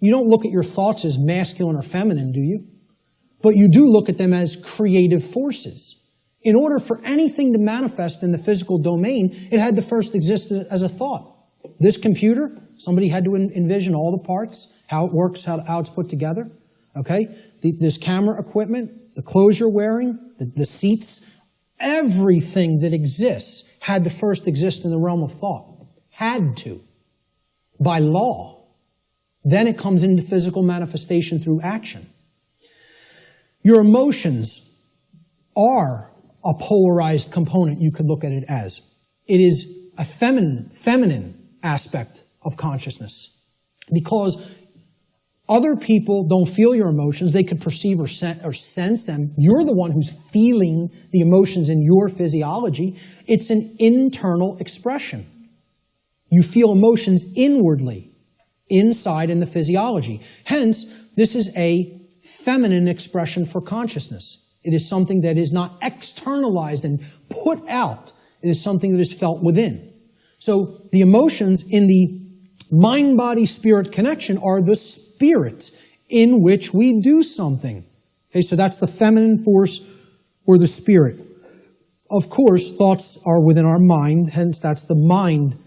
You don't look at your thoughts as masculine or feminine, do you? But you do look at them as creative forces. In order for anything to manifest in the physical domain, it had to first exist as a thought. This computer, somebody had to envision all the parts, how it works, how it's put together. Okay? This camera equipment, the clothes you're wearing, the seats, everything that exists had to first exist in the realm of thought. Had to. By law. Then it comes into physical manifestation through action. Your emotions are a polarized component, you could look at it as. It is a feminine aspect of consciousness. Because other people don't feel your emotions. They could perceive or sense them. You're the one who's feeling the emotions in your physiology. It's an internal expression. You feel emotions inwardly, inside in the physiology. Hence, this is a feminine expression for consciousness. It is something that is not externalized and put out. It is something that is felt within. So the emotions in the mind-body-spirit connection are the spirit in which we do something. Okay, so that's the feminine force or the spirit. Of course, thoughts are within our mind, hence that's the mind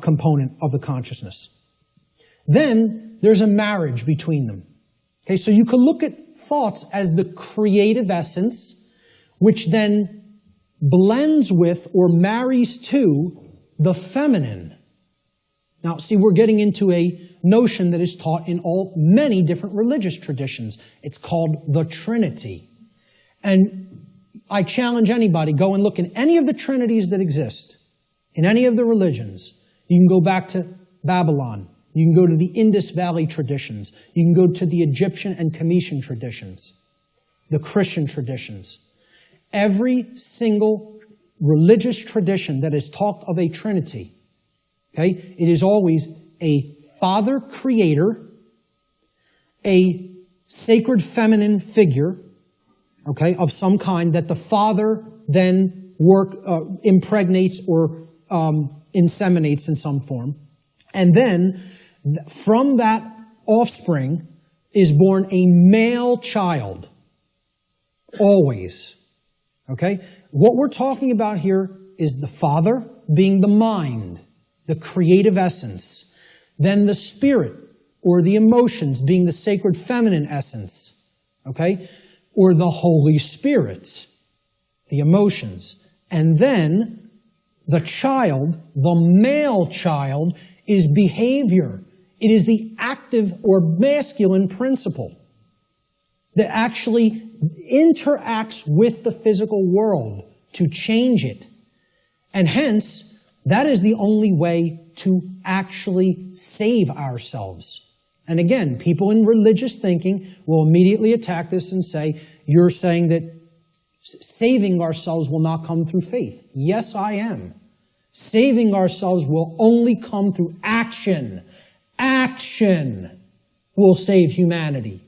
component of the consciousness. Then there's a marriage between them. Okay, so you could look at thoughts as the creative essence, which then blends with or marries to the feminine. Now, see, we're getting into a notion that is taught in many different religious traditions. It's called the Trinity. And I challenge anybody, go and look in any of the trinities that exist, in any of the religions. You can go back to Babylon. You can go to the Indus Valley traditions. You can go to the Egyptian and Cometian traditions, the Christian traditions. Every single religious tradition that is talked of a Trinity, okay, it is always a Father Creator, a sacred feminine figure, okay, of some kind that the Father then impregnates or inseminates in some form. And then from that offspring is born a male child. Always. Okay? What we're talking about here is the Father being the mind, the creative essence. Then the spirit, or the emotions, being the sacred feminine essence. Okay? Or the Holy Spirit, the emotions. And then the child, the male child, is behavior. It is the active or masculine principle that actually interacts with the physical world to change it. And hence, that is the only way to actually save ourselves. And again, people in religious thinking will immediately attack this and say, you're saying that saving ourselves will not come through faith. Yes, I am. Saving ourselves will only come through action. Action will save humanity.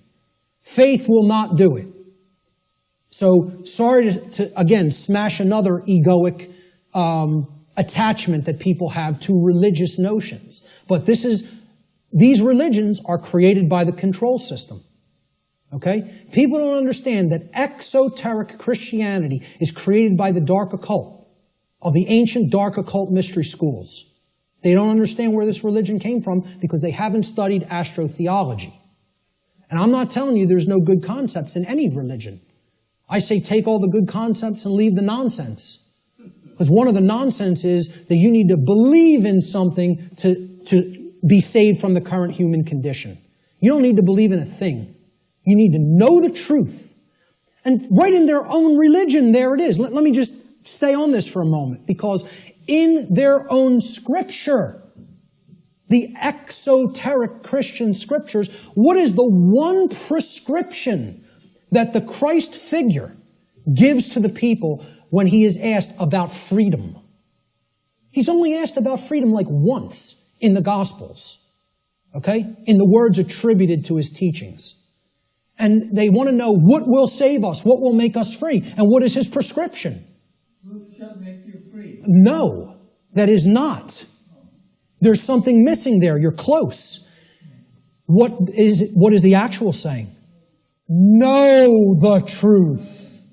Faith will not do it. So, sorry to again, smash another egoic attachment that people have to religious notions. But these religions are created by the control system. Okay? People don't understand that exoteric Christianity is created by the dark occult, of the ancient dark occult mystery schools. They don't understand where this religion came from because they haven't studied astrotheology. And I'm not telling you there's no good concepts in any religion. I say take all the good concepts and leave the nonsense. Because one of the nonsense is that you need to believe in something to be saved from the current human condition. You don't need to believe in a thing. You need to know the truth. And right in their own religion, there it is. Let me just stay on this for a moment, because in their own scripture, the exoteric Christian scriptures, what is the one prescription that the Christ figure gives to the people when he is asked about freedom? He's only asked about freedom like once in the Gospels, okay? In the words attributed to his teachings. And they want to know what will save us, what will make us free, and what is his prescription? Truth shall make you free. No, that is not. There's something missing there. You're close. What is the actual saying? Know the truth.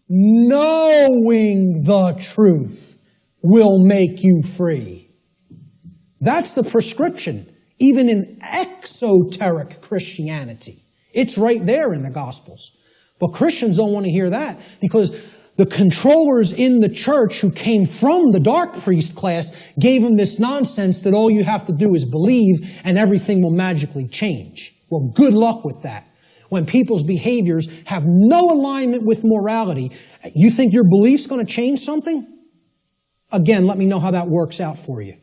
Knowing the truth will make you free. That's the prescription, even in exoteric Christianity. It's right there in the Gospels. But Christians don't want to hear that because the controllers in the church who came from the dark priest class gave them this nonsense that all you have to do is believe and everything will magically change. Well, good luck with that. When people's behaviors have no alignment with morality, you think your belief's going to change something? Again, let me know how that works out for you.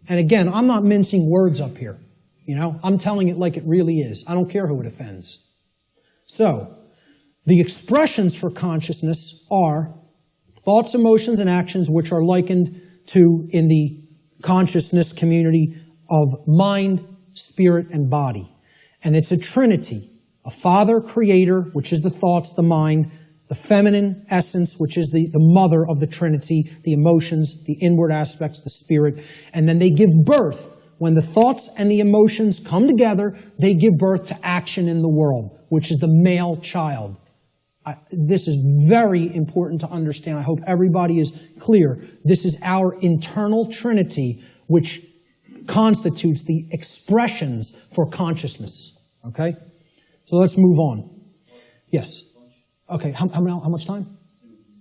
And again, I'm not mincing words up here. You know, I'm telling it like it really is. I don't care who it offends. So, the expressions for consciousness are thoughts, emotions, and actions which are likened to, in the consciousness community, of mind, spirit, and body. And it's a trinity. A father creator, which is the thoughts, the mind, the feminine essence, which is the mother of the trinity, the emotions, the inward aspects, the spirit. And then they give birth. When the thoughts and the emotions come together, they give birth to action in the world, which is the male child. This is very important to understand. I hope everybody is clear. This is our internal trinity, which constitutes the expressions for consciousness. Okay? So let's move on. Yes. Okay, how much time?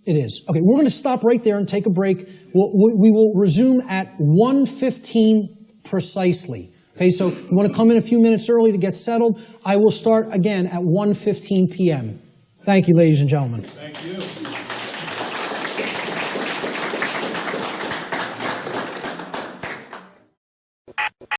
It is. Okay, we're going to stop right there and take a break. We will resume at 1:15 precisely. Okay, so you want to come in a few minutes early to get settled. I will start again at 1:15 p.m. Thank you, ladies and gentlemen. Thank you.